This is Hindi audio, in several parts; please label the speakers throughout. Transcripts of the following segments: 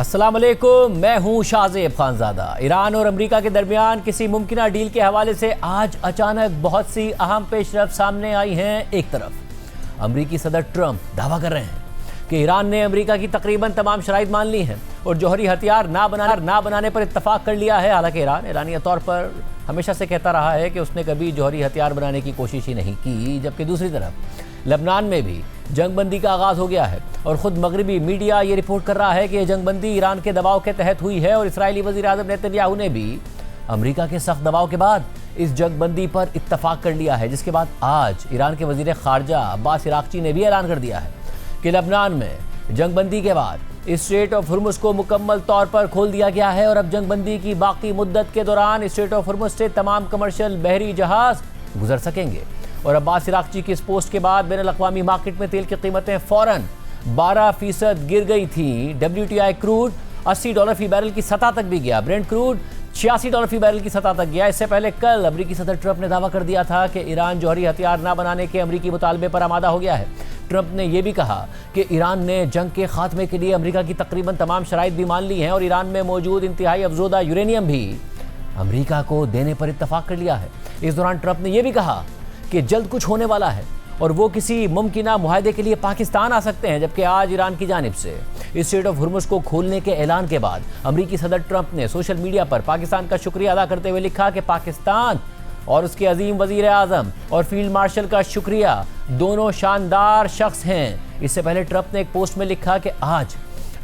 Speaker 1: अस्सलाम वालेकुम, मैं हूं शाहज़ेब खानज़ादा। ईरान और अमेरिका के दरमियान किसी मुमकिन डील के हवाले से आज अचानक बहुत सी अहम पेशरफ सामने आई हैं। एक तरफ अमेरिकी सदर ट्रंप दावा कर रहे हैं कि ईरान ने अमेरिका की तकरीबन तमाम शराइत मान ली हैं और जौहरी हथियार ना बनाने पर इत्तफाक कर लिया है। हालांकि ईरान ईरानी तौर पर हमेशा से कहता रहा है कि उसने कभी जौहरी हथियार बनाने की कोशिश ही नहीं की। जबकि दूसरी तरफ लेबनान में भी जंगबंदी का आगाज़ हो गया है और ख़ुद मगरबी मीडिया ये रिपोर्ट कर रहा है कि यह जंगबंदी ईरान के दबाव के तहत हुई है और इसराइली वज़ीर आज़म नेतन्याहू ने भी अमेरिका के सख्त दबाव के बाद इस जंगबंदी पर इत्तफाक कर लिया है। जिसके बाद आज ईरान के वज़ीर ख़ारजा अब्बास इराक़ची ने भी ऐलान कर दिया है कि लेबनान में जंगबंदी के बाद स्ट्रेट ऑफ हुर्मुज़ को मुकम्मल तौर पर खोल दिया गया है और अब जंगबंदी की बाकी मुद्दत के दौरान स्ट्रेट ऑफ हुर्मुज़ से तमाम कमर्शियल बहरी जहाज़ गुजर सकेंगे। और अब्बास इराक़ची की इस पोस्ट के बाद बैनुल-अक़वामी मार्केट में तेल की कीमतें फ़ौरन 12% गिर गई थी। WTI क्रूड $80 फी बैरल की सतह तक भी गया। ब्रेंट क्रूड $86 फी बैरल की सतह तक गया। इससे पहले कल अमेरिकी सदर ट्रंप ने दावा कर दिया था कि ईरान जौहरी हथियार न बनाने के अमेरिकी मुतालबे पर आमादा हो गया है। ट्रंप ने यह भी कहा कि ईरान ने जंग के खात्मे के लिए अमेरिका की तकरीबन तमाम शराइत भी मान ली हैं और ईरान में मौजूद इंतहाई अफजोदा यूरेनियम भी अमेरिका को देने पर इत्तफाक कर लिया है। इस दौरान ट्रंप ने यह भी कहा कि जल्द कुछ होने वाला है और वो किसी मुमकिना मुआहदे के लिए पाकिस्तान आ सकते हैं। जबकि आज ईरान की जानिब से स्ट्रेट ऑफ हुर्मुज़ को खोलने के ऐलान के बाद अमेरिकी सदर ट्रंप ने सोशल मीडिया पर पाकिस्तान का शुक्रिया अदा करते हुए लिखा कि पाकिस्तान और उसके अजीम वज़ीर आज़म और फील्ड मार्शल का शुक्रिया, दोनों शानदार शख्स हैं। इससे पहले ट्रंप ने एक पोस्ट में लिखा कि आज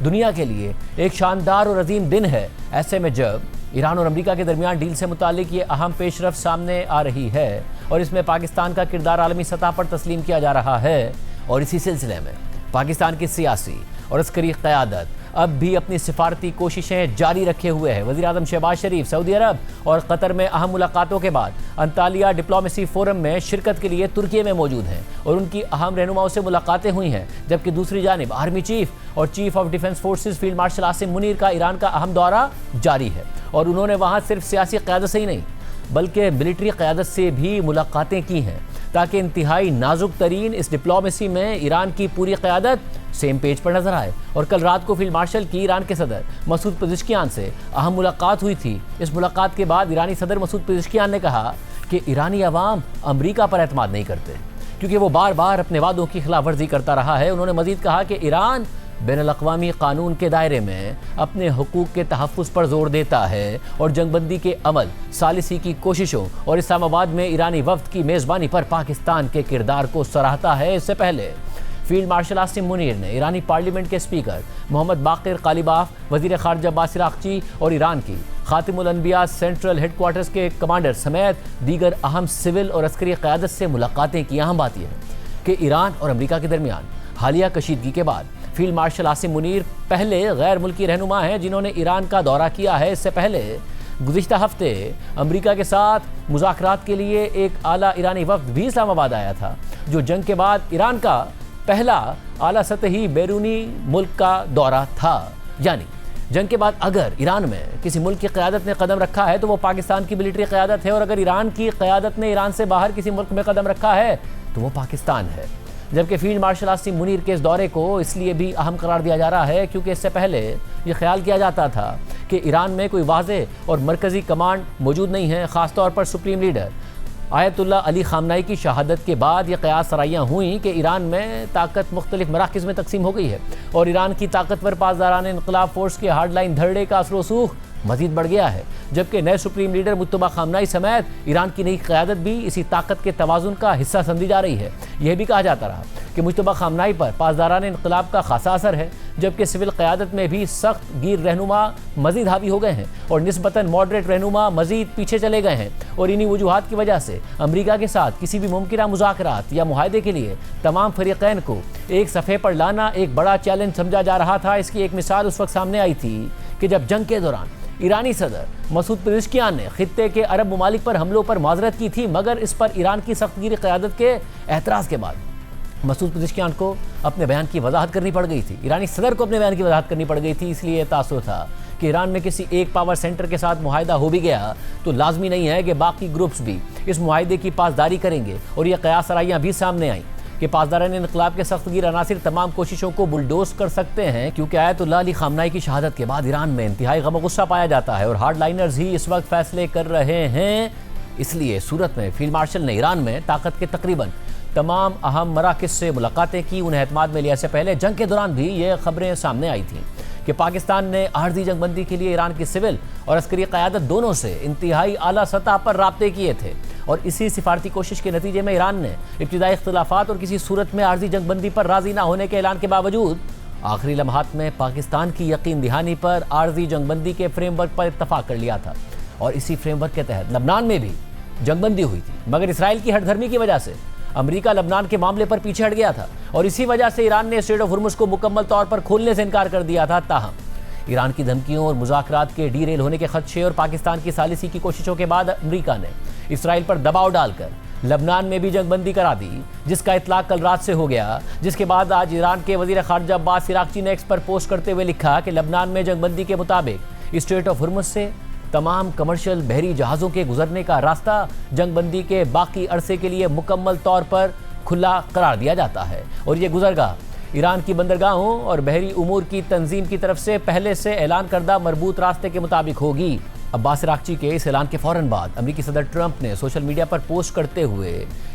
Speaker 1: दुनिया के लिए एक शानदार और अजीम दिन है। ऐसे में जब ईरान और अमेरिका के दरमियान डील से मुतालिक ये अहम पेशरफ सामने आ रही है और इसमें पाकिस्तान का किरदार आलमी सतह पर तस्लीम किया जा रहा है और इसी सिलसिले में पाकिस्तान की सियासी और अस्करी क़यादत अब भी अपनी सिफारती कोशिशें जारी रखे हुए है। वज़ीर आज़म शहबाज शरीफ सऊदी अरब और कतर में अहम मुलाकातों के बाद अंतालिया डिप्लोमेसी फोरम में शिरकत के लिए तुर्की में मौजूद हैं और उनकी अहम रहनुमाओं से मुलाकातें हुई हैं। जबकि दूसरी जानिब आर्मी चीफ और chief of defence forces field marshal Asim Munir का ईरान का अहम दौरा जारी है और उन्होंने वहाँ सिर्फ सियासी क़यादत से ही नहीं बल्कि मिलिट्री क़यादत से भी मुलाकातें की हैं ताकि इंतहाई नाजुक तरीन इस डिप्लोमेसी में ईरान की पूरी क़यादत सेम पेज पर नजर आए। और कल रात को फील्ड मार्शल की ईरान के सदर मसूद पेज़ेश्कियान से अहम मुलाकात हुई थी। इस मुलाकात के बाद ईरानी सदर मसूद पेज़ेश्कियान ने कहा कि ईरानी अवाम अमेरिका पर एतमाद नहीं करते क्योंकि वो बार बार अपने वादों की खिलाफ वर्जी करता रहा है। उन्होंने मजीद कहा कि ईरान बैनुल-अक़वामी कानून के दायरे में अपने हुकूक के तहफ़्फ़ुज़ पर जोर देता है और जंगबंदी के अमल, सालिसी की कोशिशों और इस्लामाबाद में ईरानी वफ़द की मेज़बानी पर पाकिस्तान के किरदार को सराहता है। इससे पहले फील्ड मार्शल आसिम मुनीर ने ईरानी पार्लियामेंट के स्पीकर मोहम्मद बाक़िर क़ालिबाफ, वज़ीर ख़ारजा अब्बास इराक़ची और ईरान की ख़ातिमुल अनबिया सेंट्रल हेडक्वार्टर्स के कमांडर समेत दीगर अहम सिविल और अस्करी क़यादत से मुलाकातें की। अहम बात यह है कि ईरान और अमेरिका के दरमियान हालिया कशीदगी के बाद फील्ड मार्शल आसिम मुनीर पहले गैर मुल्की रहनुमा हैं जिन्होंने ईरान का दौरा किया है। इससे पहले गुज़िश्ता हफ्ते अमेरिका के साथ मुज़ाकरात के लिए एक आला ईरानी वफ़द भी इस्लामाबाद आया था जो जंग के बाद ईरान का पहला आला सतही बैरूनी मुल्क का दौरा था। यानी जंग के बाद अगर ईरान में किसी मुल्क की क़यादत ने कदम रखा है तो वो पाकिस्तान की मिलिट्री क़यादत है और अगर ईरान की क़यादत ने ईरान से बाहर किसी मुल्क में कदम रखा है तो वो पाकिस्तान है। जबकि फील्ड मार्शल आसिम मुनीर के इस दौरे को इसलिए भी अहम करार दिया जा रहा है क्योंकि इससे पहले ये ख्याल किया जाता था कि ईरान में कोई वाज़ेह और मरकज़ी कमांड मौजूद नहीं है। ख़ासतौर पर सुप्रीम लीडर आयतुल्ला अली ख़ामनाई की शहादत के बाद ये क़यास सराइयाँ हुई कि ईरान में ताकत मुख्तलिफ मराकिज़ में तकसीम हो गई है और ईरान की ताकतवर पासदारान इनक़लाब फ़ोर्स के हार्डलाइन धड़े का असर रसूख मज़ीद बढ़ गया है। जबकि नए सुप्रीम लीडर मुज्तबा ख़ामनाई समेत ईरान की नई क़यादत भी इसी ताकत के तवाज़ुन का हिस्सा समझी जा रही है। यह भी कहा जाता रहा कि मुज्तबा ख़ामनाई पर पासदारान इनक़लाब का खासा असर है जबकि सिविल क़यादत में भी सख्त गिर रहनुमा मज़ीद हावी हो गए हैं और निस्बतन मॉडरेट रहनुमा मज़ीद पीछे चले गए हैं। और इन्हीं वजूहात की वजह से अमेरिका के साथ किसी भी मुमकिना मुज़ाकरात या मुआहदे के लिए तमाम फ़रीक़ैन को एक सफ़े पर लाना एक बड़ा चैलेंज समझा जा रहा था। इसकी एक मिसाल उस वक्त सामने आई थी कि जब जंग के दौरान ईरानी सदर मसूद पेज़ेश्कियान ने खित्ते के अरब ममालिक पर हमलों पर माजरत की थी मगर इस पर ईरान की सख्तगीर क़यादत के एतराज़ के बाद मसूद पेज़ेश्कियान को अपने बयान की वजाहत करनी पड़ गई थी। ईरानी सदर को अपने बयान की वजाहत करनी पड़ गई थी। इसलिए यह तासुर था कि ईरान में किसी एक पावर सेंटर के साथ मुआहदा हो भी गया तो लाजमी नहीं है कि बाकी ग्रुप्स भी इस मुआहदे की पासदारी करेंगे और यह क़यास सराइयाँ भी सामने आईं कि पासदारान इनकलाब के सख्तगीर अनासिर तमाम कोशिशों को बुलडोज कर सकते हैं, क्योंकि आयतुल्लाह अली खामनाई की शहादत के बाद ईरान में इंतहाई गम गुस्सा पाया जाता है और हार्ड लाइनर्स ही इस वक्त फैसले कर रहे हैं। इसलिए सूरत में फील्ड मार्शल ने ईरान में ताकत के तकरीबन तमाम अहम मराकज़ से मुलाकातें की। उन्हें एतमाद में लिया से पहले जंग के दौरान भी ये खबरें सामने आई थीं कि पाकिस्तान ने आर्जी जंगबंदी के लिए ईरान की सिविल और अस्करी क़यादत दोनों से इंतहाई आला सतह पर राब्ते किए थे और इसी सिफारती कोशिश के नतीजे में ईरान ने इब्तिदाई इख्तिलाफात और किसी सूरत में आर्जी जंगबंदी पर राजी न होने के ऐलान के बावजूद आखिरी लम्हात में पाकिस्तान की यकीन दहानी पर आर्जी जंगबंदी के फ्रेमवर्क पर इत्तफाक कर लिया था और इसी फ्रेमवर्क के तहत लबनान में भी जंगबंदी हुई थी। मगर इसराइल की हठधर्मी की वजह से अमेरिका लबनान के मामले पर पीछे हट गया था और इसी वजह से ईरान ने स्ट्रेट ऑफ हुर्मुज़ को मुकम्मल तौर पर खोलने से इनकार कर दिया था। ताहम ईरान की धमकियों और मुज़ाकरात के डीरेल होने के खदशे और पाकिस्तान की सालिसी की कोशिशों के बाद अमेरिका ने इसराइल पर दबाव डालकर लबनान में भी जंगबंदी करा दी, जिसका इतलाक कल रात से हो गया। जिसके बाद आज ईरान के वज़ीर ख़ारिजा अब्बास इराक़ची ने एक्स पर पोस्ट करते हुए लिखा कि लबनान में जंगबंदी के मुताबिक स्ट्रेट ऑफ हुर्मुज़ से तमाम कमर्शियल बहरी जहाज़ों के गुजरने का रास्ता जंगबंदी के बाकी अरसे के लिए मुकम्मल तौर पर खुला करार दिया जाता है और ये गुजरगाह ईरान की बंदरगाहों और बहरी उमूर की तंजीम की तरफ से पहले से ऐलान करदा मरबूत रास्ते के मुताबिक होगी। अब्बास इराक़ची के इस ऐलान के फ़ौरन बाद अमेरिकी सदर ट्रंप ने सोशल मीडिया पर पोस्ट करते हुए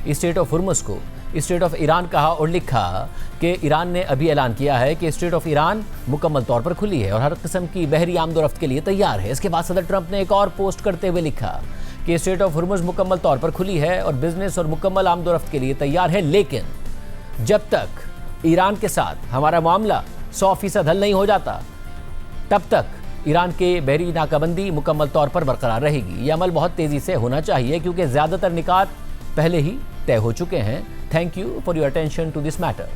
Speaker 1: स्ट्रेट ऑफ हुर्मुज़ को स्टेट ऑफ ईरान कहा और लिखा कि ईरान ने अभी ऐलान किया है कि स्टेट ऑफ ईरान मुकम्मल तौर पर खुली है और हर किस्म की बहरी आमदोरफ्त के लिए तैयार है। इसके बाद सदर ट्रंप ने एक और पोस्ट करते हुए लिखा कि स्ट्रेट ऑफ हुर्मुज़ मुकम्मल तौर पर खुली है और बिजनेस और मुकम्मल आमदोरफ्त के लिए तैयार है, लेकिन जब तक ईरान के साथ हमारा मामला 100% हल नहीं हो जाता तब तक ईरान के बहरी नाकाबंदी मुकम्मल तौर पर बरकरार रहेगी। यह अमल बहुत तेज़ी से होना चाहिए क्योंकि ज़्यादातर निकात पहले ही तय हो चुके हैं। Thank you for your attention to this matter.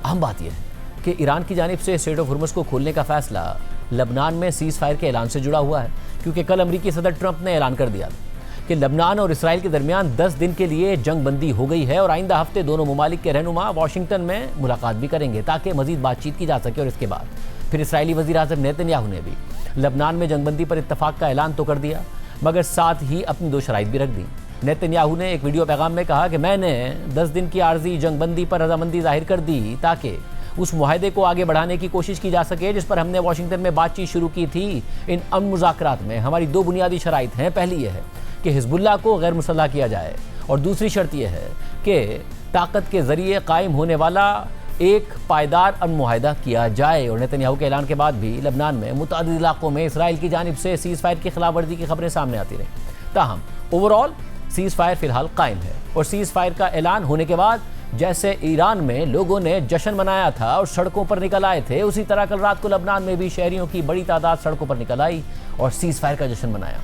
Speaker 1: अहम बात यह है कि ईरान की जानिब से स्ट्रेट ऑफ हुर्मुज़ को खोलने का फैसला लबनान में सीज़ फायर के ऐलान से जुड़ा हुआ है, क्योंकि कल अमेरिकी सदर ट्रंप ने ऐलान कर दिया कि लबनान और इसराइल के दरमियान 10 दिन के लिए जंग बंदी हो गई है और आइंदा हफ्ते दोनों ममालिक के रहनुमा वाशिंगटन में मुलाकात भी करेंगे ताकि मजीद बातचीत की जा सके। और इसके बाद फिर इसराइली वज़ीर आज़म नेतन्याहू ने भी लबनान में जंगबंदी पर इत्तफाक का ऐलान तो कर दिया, मगर साथ ही अपनी 2 शराइत भी रख दी। नेतन्याहू ने एक वीडियो पैगाम में कहा कि मैंने 10 दिन की आर्जी जंगबंदी पर रजामंदी जाहिर कर दी ताकि उस मुआहदे को आगे बढ़ाने की कोशिश की जा सके जिस पर हमने वाशिंगटन में बातचीत शुरू की थी। इन अमन मुज़ाकरात में हमारी 2 बुनियादी शराइत हैं। पहली यह है कि हिज़्बुल्लाह को गैर मुसल्लह किया जाए और दूसरी शर्त यह है कि ताकत के ज़रिए कायम होने वाला एक पायदार अमन मुआहदा किया जाए। और नेतन्याहू के ऐलान के बाद भी लबनान में मुतअद्दिद इलाकों में इसराइल की जानिब से सीज़ फायर की खिलाफ वर्जी की खबरें सामने आती रहीं। ताहम ओवरऑल सीज़ फायर फिलहाल कायम है और सीज़ फायर का ऐलान होने के बाद जैसे ईरान में लोगों ने जश्न मनाया था और सड़कों पर निकल आए थे, उसी तरह कल रात को लबनान में भी शहरियों की बड़ी तादाद सड़कों पर निकल आई और सीज़ फायर का जश्न मनाया।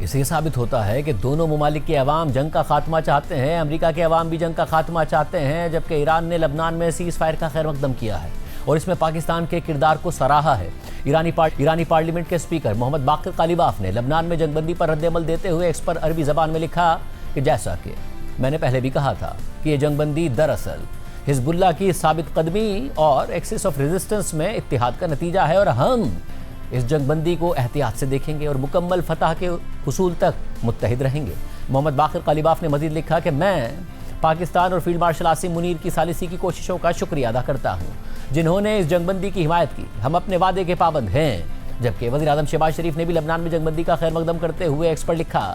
Speaker 1: इससे साबित होता है कि दोनों ममालिक के अवाम जंग का खात्मा चाहते हैं। अमेरिका के अवाम भी जंग का खात्मा चाहते हैं, जबकि ईरान ने लबनान में सीज़ फायर का खैर मकदम किया है और इसमें पाकिस्तान के किरदार को सराहा है। ईरानी पार्लियामेंट के स्पीकर मोहम्मद बाक़िर कालिबाफ ने लबनान में जंगबंदी पर रद्द-ए-अमल देते हुए एक्स पर अरबी ज़बान में लिखा कि जैसा कि मैंने पहले भी कहा था कि यह जंगबंदी दरअसल हिज़्बुल्लाह की साबित कदमी और एक्सिस ऑफ रेजिस्टेंस में इत्तिहाद का नतीजा है और हम इस जंगबंदी को एहतियात से देखेंगे और मुकम्मल फतह के हुसूल तक मुत्तहिद रहेंगे। मोहम्मद बाक़िर कालिबाफ ने मज़ीद लिखा कि मैं पाकिस्तान और फील्ड मार्शल आसिम मुनीर की सालिसी की कोशिशों का शुक्रिया अदा करता हूँ जिन्होंने इस जंगबंदी की हिमायत की। हम अपने वादे के पाबंद हैं। जबकि वज़ीर आज़म शहबाज शरीफ ने भी लबनान में जंगबंदी का खैर मकदम करते हुए एक्स पर लिखा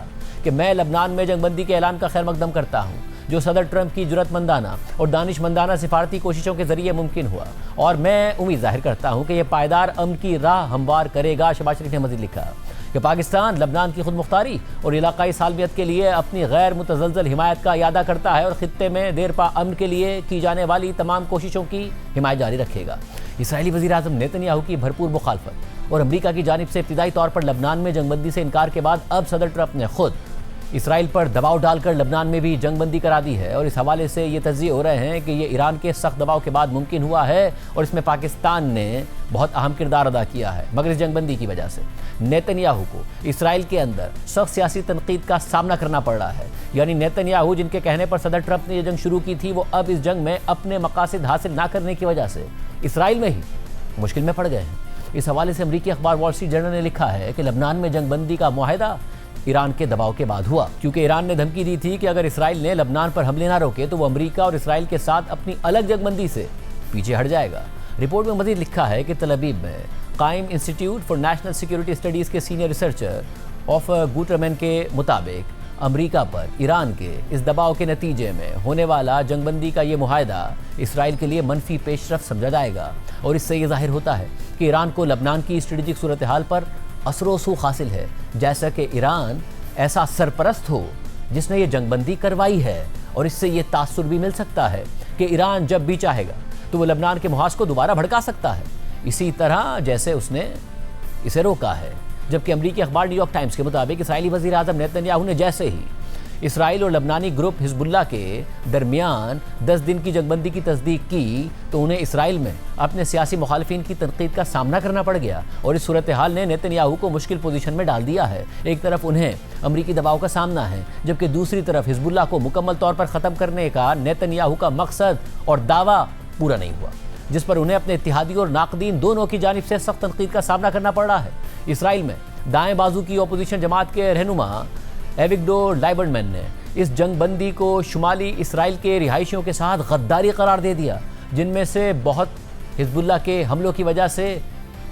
Speaker 1: कि मैं लबनान में जंगबंदी के ऐलान का खैर मकदम करता हूँ जो सदर ट्रंप की जुरतमंदाना और दानिशमंदाना सिफारती कोशिशों के जरिए मुमकिन हुआ और मैं उम्मीद जाहिर करता हूँ कि यह पायदार अमन की राह हमवार करेगा। शहबाज शरीफ ने मज़ीद लिखा कि पाकिस्तान लबनान की खुद मुख्तारी और इलाकाई सालमियत के लिए अपनी गैर मुतज़लज़ल हिमायत का इरादा करता है और ख़ित्ते में देर पा अमन के लिए की जाने वाली तमाम कोशिशों की हिमायत जारी रखेगा। इसराइली वज़ीर आज़म नेतन्याहू की भरपूर मुखालफत और अमरीका की जानिब से इब्तिदाई तौर पर लबनान में जंगबंदी से इनकार के बाद अब सदर ट्रंप ने खुद इसराइल पर दबाव डालकर लबनान में भी जंगबंदी करा दी है और इस हवाले से ये तज्ज़िये हो रहे हैं कि ये ईरान के सख्त दबाव के बाद मुमकिन हुआ है और इसमें पाकिस्तान ने बहुत अहम किरदार अदा किया है। मगर इस जंगबंदी की वजह से नेतन्याहू को इसराइल के अंदर सख्त सियासी तनकीद का सामना करना पड़ रहा है। यानी नेतन्याहू जिनके कहने पर सदर ट्रंप ने यह जंग शुरू की थी, वो अब इस जंग में अपने मकासद हासिल ना करने की वजह से इसराइल में ही मुश्किल में पड़ गए हैं। इस हवाले से अमरीकी अखबार वॉल स्ट्रीट जर्नल ने लिखा है कि लबनान में जंगबंदी का मुआहदा ईरान के दबाव के बाद हुआ, क्योंकि ईरान ने धमकी दी थी कि अगर इसराइल ने लबनान पर हमले ना रोके तो वो अमेरिका और इसराइल के साथ अपनी अलग जंगबंदी से पीछे हट जाएगा। रिपोर्ट में मजीद लिखा है कि तल अवीव में कायम institute for national security studies के सीनियर रिसर्चर ऑफ गुटरमैन के मुताबिक अमेरिका पर ईरान के इस दबाव के नतीजे में होने वाला जंगबंदी का ये मुआहदा इसराइल के लिए मनफी पेशरफ समझा जाएगा और इससे ये जाहिर होता है कि ईरान को लबनान की स्ट्रेटेजिक सूरत हाल पर असर सूख हासिल है, जैसा कि ईरान ऐसा सरपरस्त हो जिसने ये जंगबंदी करवाई है। और इससे ये तासुर भी मिल सकता है कि ईरान जब भी चाहेगा तो वो लबनान के मुहाज को दोबारा भड़का सकता है, इसी तरह जैसे उसने इसे रोका है। जबकि अमरीकी अखबार न्यूयॉर्क टाइम्स के मुताबिक इसराइली वज़ीर आज़म नेतन्याहू ने जैसे ही इसराइल और लबनानी ग्रुप हिजबुल्लाह के दरमियान 10 दिन की जंगबंदी की तस्दीक की तो उन्हें इसराइल में अपने सियासी मुखालिफिन की तनकीद का सामना करना पड़ गया और इस सूरत हाल ने नेतन्याहू को मुश्किल पोजीशन में डाल दिया है। एक तरफ उन्हें अमरीकी दबाव का सामना है, जबकि दूसरी तरफ हिजबुल्लाह को मुकम्मल तौर पर ख़त्म करने का नेतन्याहू का मकसद और दावा पूरा नहीं हुआ, जिस पर उन्हें अपने इत्तेहादियों और नाकदीन दोनों की जानिब से सख्त तनकीद का सामना करना पड़ रहा है। इसराइल में दाएं बाजू की अपोजिशन जमात के रहनुमा एविगडोर लाइबर्टमैन ने इस जंगबंदी को शुमाली इसराइल के रिहायशियों के साथ गद्दारी करार दे दिया, जिनमें से बहुत हिजबुल्लाह के हमलों की वजह से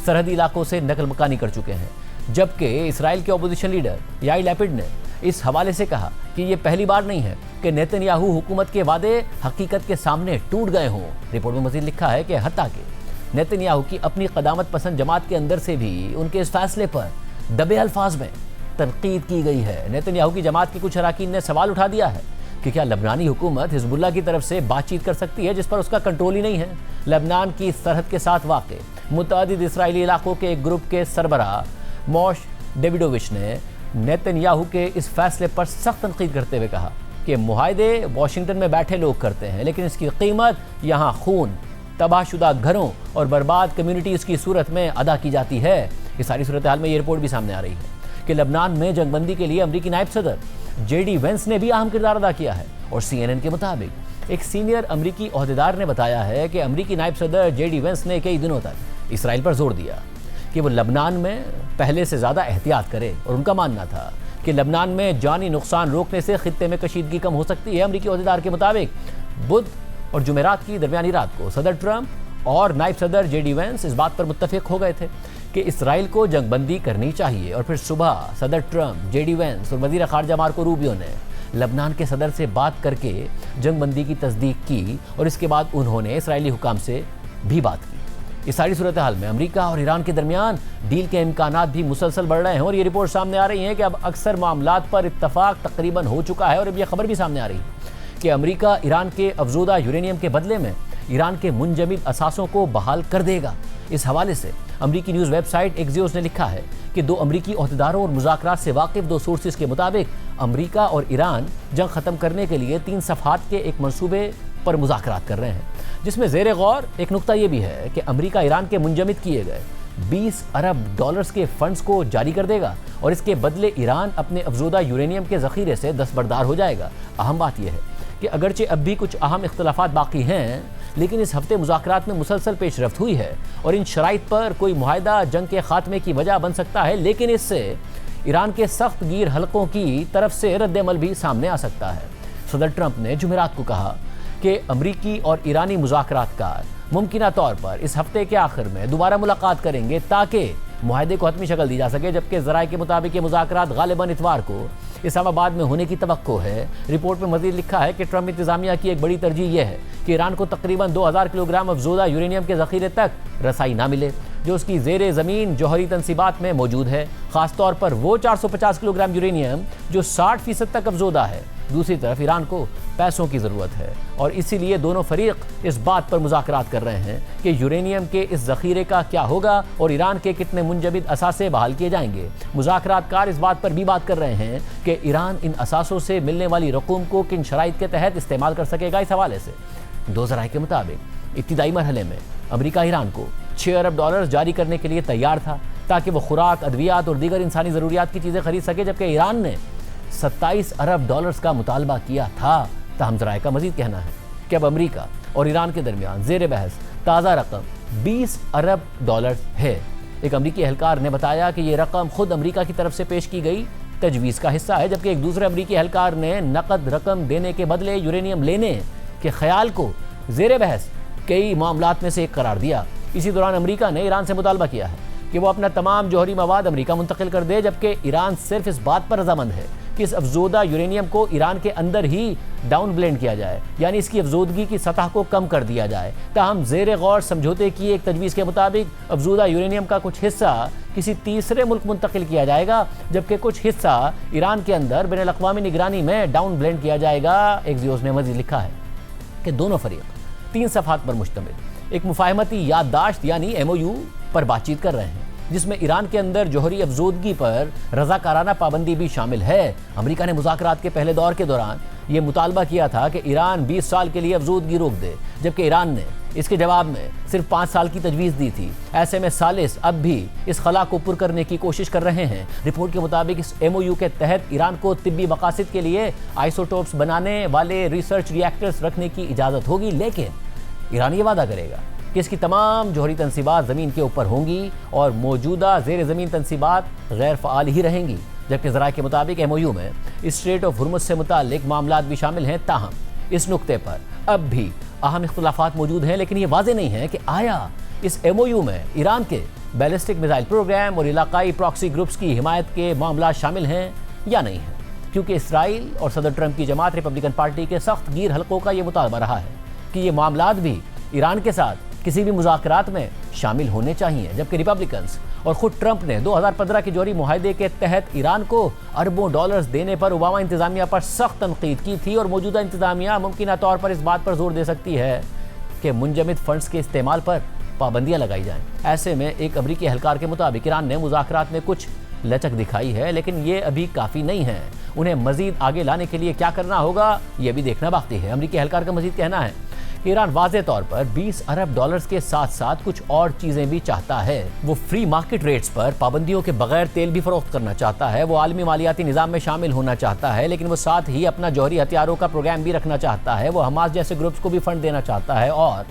Speaker 1: सरहदी इलाकों से नकल मकानी कर चुके हैं। जबकि इसराइल के अपोजिशन लीडर याइर लैपिड ने इस हवाले से कहा कि ये पहली बार नहीं है कि नेतन्याहू हुकूमत के वादे हकीकत के सामने टूट गए हों। रिपोर्ट में मज़ीद लिखा है कि हत्ता कि नेतन्याहू की अपनी क़दामत पसंद जमात के अंदर से भी उनके इस फैसले पर दबे अल्फाज में तनकीद की गई है। नेतन्याहू की जमात के कुछ अरकान ने सवाल उठा दिया है कि क्या लबनानी हुकूमत हिजबुल्लाह की तरफ से बातचीत कर सकती है जिस पर उसका कंट्रोल ही नहीं है। लबनान की सरहद के साथ वाक़े मुतअद्दिद इसराइली इलाकों के एक ग्रुप के सरबराह मोश डेविडोविच ने नेतन्याहू के इस फैसले पर सख्त तनकीद करते हुए कहा कि मुआहदे वाशिंगटन में बैठे लोग करते हैं, लेकिन इसकी कीमत यहाँ खून, तबाहशुदा घरों और बर्बाद कम्युनिटीज़ की सूरत में अदा की जाती है। इस सारी सूरत हाल में ये रिपोर्ट भी सामने आ रही है कि लबनान में जंगबंदी के लिए अमरीकी नायब सदर जेडी वेंस ने भी अहम किरदार अदा किया है। और CNN के मुताबिक एक सीनियर अमरीकी ओहदेदार ने बताया है कि अमरीकी नायब सदर जेडी वेंस ने कई दिनों तक इसराइल पर जोर दिया कि वो लबनान में पहले से ज़्यादा एहतियात करे और उनका मानना था कि लबनान में जानी नुकसान रोकने से खित्ते में कशीदगी कम हो सकती है। अमरीकी ओहदेदार के मुताबिक बुध और जुमेरात की दरमियानी रात को सदर ट्रंप और नायब सदर जेडी वेंस इस बात पर मुत्तफिक हो गए थे कि इसराइल को जंगबंदी करनी चाहिए। और फिर सुबह सदर ट्रंप, जेडी वेंस और वज़ीर ख़ारजा मार्को रूबियो ने लबनान के सदर से बात करके जंगबंदी की तस्दीक की और इसके बाद उन्होंने इसराइली हुकाम से भी बात की। इस सारी सूरत हाल में अमेरिका और ईरान के दरमियान डील के इम्कानात भी मुसलसल बढ़ रहे हैं और ये रिपोर्ट सामने आ रही है कि अब अक्सर मामलात पर इत्तफाक तकरीबन हो चुका है। और अब यह खबर भी सामने आ रही है कि अमेरिका ईरान के अफजूदा यूरेनियम के बदले में ईरान के मुंजमद असासों को बहाल कर देगा। इस हवाले से अमरीकी न्यूज़ वेबसाइट एक्सियोस ने लिखा है कि दो अमरीकी ओहदेदारों और मुज़ाकरात से वाकिफ दो सोर्सेज के मुताबिक अमरीका और ईरान जंग ख़त्म करने के लिए 3 सफ़हात के एक मंसूबे पर मुज़ाकरात कर रहे हैं, जिसमें ज़ेर गौर एक नुक्ता ये भी है कि अमरीका ईरान के मुंजमद किए गए 20 अरब डॉलर्स के फंड्स को जारी कर देगा और इसके बदले ईरान अपने अफजूदा यूरेनियम के ज़ख़ीरे से दस्तबरदार हो जाएगा। अहम बात यह है कि अगरचे अब भी कुछ अहम इख्तलाफात बाकी हैं, लेकिन इस हफ्ते मुज़ाकरात में मुसलसल पेशरफ्त हुई है और इन शराइत पर कोई मुआहदा जंग के खात्मे की वजह बन सकता है, लेकिन इससे ईरान के सख्त गिर हलकों की तरफ से रद्द-ए-अमल भी सामने आ सकता है। सदर ट्रंप ने जुमेरात को कहा कि अमरीकी और ईरानी मुज़ाकरातकार मुमकिना तौर पर इस हफ्ते के आखिर में दोबारा मुलाकात करेंगे ताकि मुआहदे को हतमी शक्ल दी जा सके, जबकि ज़राए के मुताबिक ये मुज़ाकरात गालिबन इतवार को इस्लामाबाद में होने की तवक्को है। रिपोर्ट में मज़ीद लिखा है कि ट्रंप इंतज़ामिया की एक बड़ी तरजीह यह है कि ईरान को तकरीबन 2000 किलोग्राम अफजूदा यूरेनियम के ज़ख़ीरे तक रसाई ना मिले। जो उसकी ज़ेरे ज़मीन जौहरी तनसीबात में मौजूद है, ख़ासतौर पर वो 450 किलोग्राम यूरेनियम जो 60% तक अफजोदा है। दूसरी तरफ ईरान को पैसों की ज़रूरत है और इसीलिए दोनों फरीक इस बात पर मुज़ाकरात कर रहे हैं कि यूरेनियम के इस ज़ख़ीरे का क्या होगा और ईरान के कितने मुंजमद असासे बहाल किए जाएंगे। मुज़ाकरातकार इस बात पर भी बात कर रहे हैं कि ईरान इन असासों से मिलने वाली रकूम को किन शराइत के तहत इस्तेमाल कर सकेगा। इस हवाले से दो ज़राए के मुताबिक इब्तिदाई मरहले में अमेरिका ईरान को $6 अरब जारी करने के लिए तैयार था ताकि वो खुराक, अद्वियात और दीगर इंसानी ज़रूरियात की चीज़ें खरीद सके, जबकि ईरान ने $27 अरब का मुतालबा किया था। ताहम ज़राए का मज़ीद कहना है कि अब अमेरिका और ईरान के दरमियान ज़ेर बहस ताज़ा रकम $20 अरब है। एक अमरीकी एहलकार ने बताया कि ये रकम खुद अमरीका की तरफ से पेश की गई तजवीज़ का हिस्सा है, जबकि एक दूसरे अमरीकी एहलकार ने नकद रकम देने के बदले यूरेनियम लेने के ख्याल को ज़ेर बहस कई मामलात में से एक करार दिया। इसी दौरान अमरीका ने ईरान से मुतालबा किया है कि वो अपना तमाम जौहरी मवाद अमरीका मुंतकिल कर दे, जबकि ईरान सिर्फ इस बात पर रजामंद है कि इस अफजोदा यूरेनियम को ईरान के अंदर ही डाउन ब्लेंड किया जाए, यानी इसकी अफजोदगी की सतह को कम कर दिया जाए। ताहम ज़ेर गौर समझौते की एक तजवीज़ के मुताबिक अफजोदा यूरेनियम का कुछ हिस्सा किसी तीसरे मुल्क मुंतकिल किया जाएगा, जबकि कुछ हिस्सा ईरान के अंदर बैनुल-अक़वामी निगरानी में डाउन ब्लेंड किया जाएगा। एक्सियोस ने मज़ीद लिखा है कि दोनों फरीक 3 सफ़हात पर मुश्तमिल एक मुफाहमती याददाश्त यानी MOU पर बातचीत कर रहे हैं, जिसमें ईरान के अंदर जौहरी अफजोदगी पर रज़ाकाराना पाबंदी भी शामिल है। अमेरिका ने मुज़ाकरात के पहले दौर के दौरान ये मुतालबा किया था कि ईरान 20 साल के लिए अफजोदगी रोक दे, जबकि ईरान ने इसके जवाब में सिर्फ 5 साल की तजवीज़ दी थी। ऐसे में सालिस अब भी इस खला को पुर करने की कोशिश कर रहे हैं। रिपोर्ट के मुताबिक इस MOU के तहत ईरान को तिब्बी मकासद के लिए आइसोटोप्स बनाने वाले रिसर्च रिएक्टर्स रखने की इजाज़त होगी, लेकिन ईरान ये वादा करेगा कि इसकी तमाम जौहरी तनसीबात ज़मीन के ऊपर होंगी और मौजूदा ज़ेर ज़मीन तनसीबात गैर फ़ाल ही रहेंगी। जबकि ज़राए के मुताबिक MOU में स्ट्रेट ऑफ हुर्मुज़ से मुताल्लिक मामलात भी शामिल हैं। ताहम इस नुक्ते पर अब भी अहम इख्तिलाफ़ात मौजूद हैं, लेकिन ये वाज़ेह नहीं है कि आया इस MOU में ईरान के बैलिस्टिक मिसाइल प्रोग्राम और इलाकाई प्रॉक्सी ग्रुप्स की हिमायत के मामला शामिल हैं या नहीं हैं, क्योंकि इसराइल और सदर ट्रंप की जमात रिपब्लिकन पार्टी के सख्त गिर हलकों का ये मुतालबा रहा है कि ये मामलात भी ईरान के साथ किसी भी मुज़ाकरात में शामिल होने चाहिए। जबकि रिपब्लिकन्स और खुद ट्रंप ने 2015 के जौहरी मुआहदे के तहत ईरान को अरबों डॉलर्स देने पर ओबामा इंतज़ामिया पर सख्त तनकीद की थी और मौजूदा इंतज़ामिया मुमकिन तौर पर इस बात पर जोर दे सकती है कि मुंजमद फंड्स के इस्तेमाल पर पाबंदियाँ लगाई जाएँ। ऐसे में एक अमरीकी एहलकार के मुताबिक ईरान ने मुज़ाकरात में कुछ लचक दिखाई है, लेकिन ये अभी काफ़ी नहीं है। उन्हें मज़ीद आगे लाने के लिए क्या करना होगा ये भी देखना बाकी है। अमरीकी एहलकार का मज़ीद कहना है कि ईरान वाज़े तौर पर $20 अरब के साथ साथ कुछ और चीज़ें भी चाहता है। वो फ्री मार्केट रेट्स पर पाबंदियों के बगैर तेल भी फरोख्त करना चाहता है, वो आलमी मालियाती निज़ाम में शामिल होना चाहता है, लेकिन वो साथ ही अपना जौहरी हथियारों का प्रोग्राम भी रखना चाहता है, वो हमास जैसे ग्रुप्स को भी फंड देना चाहता है और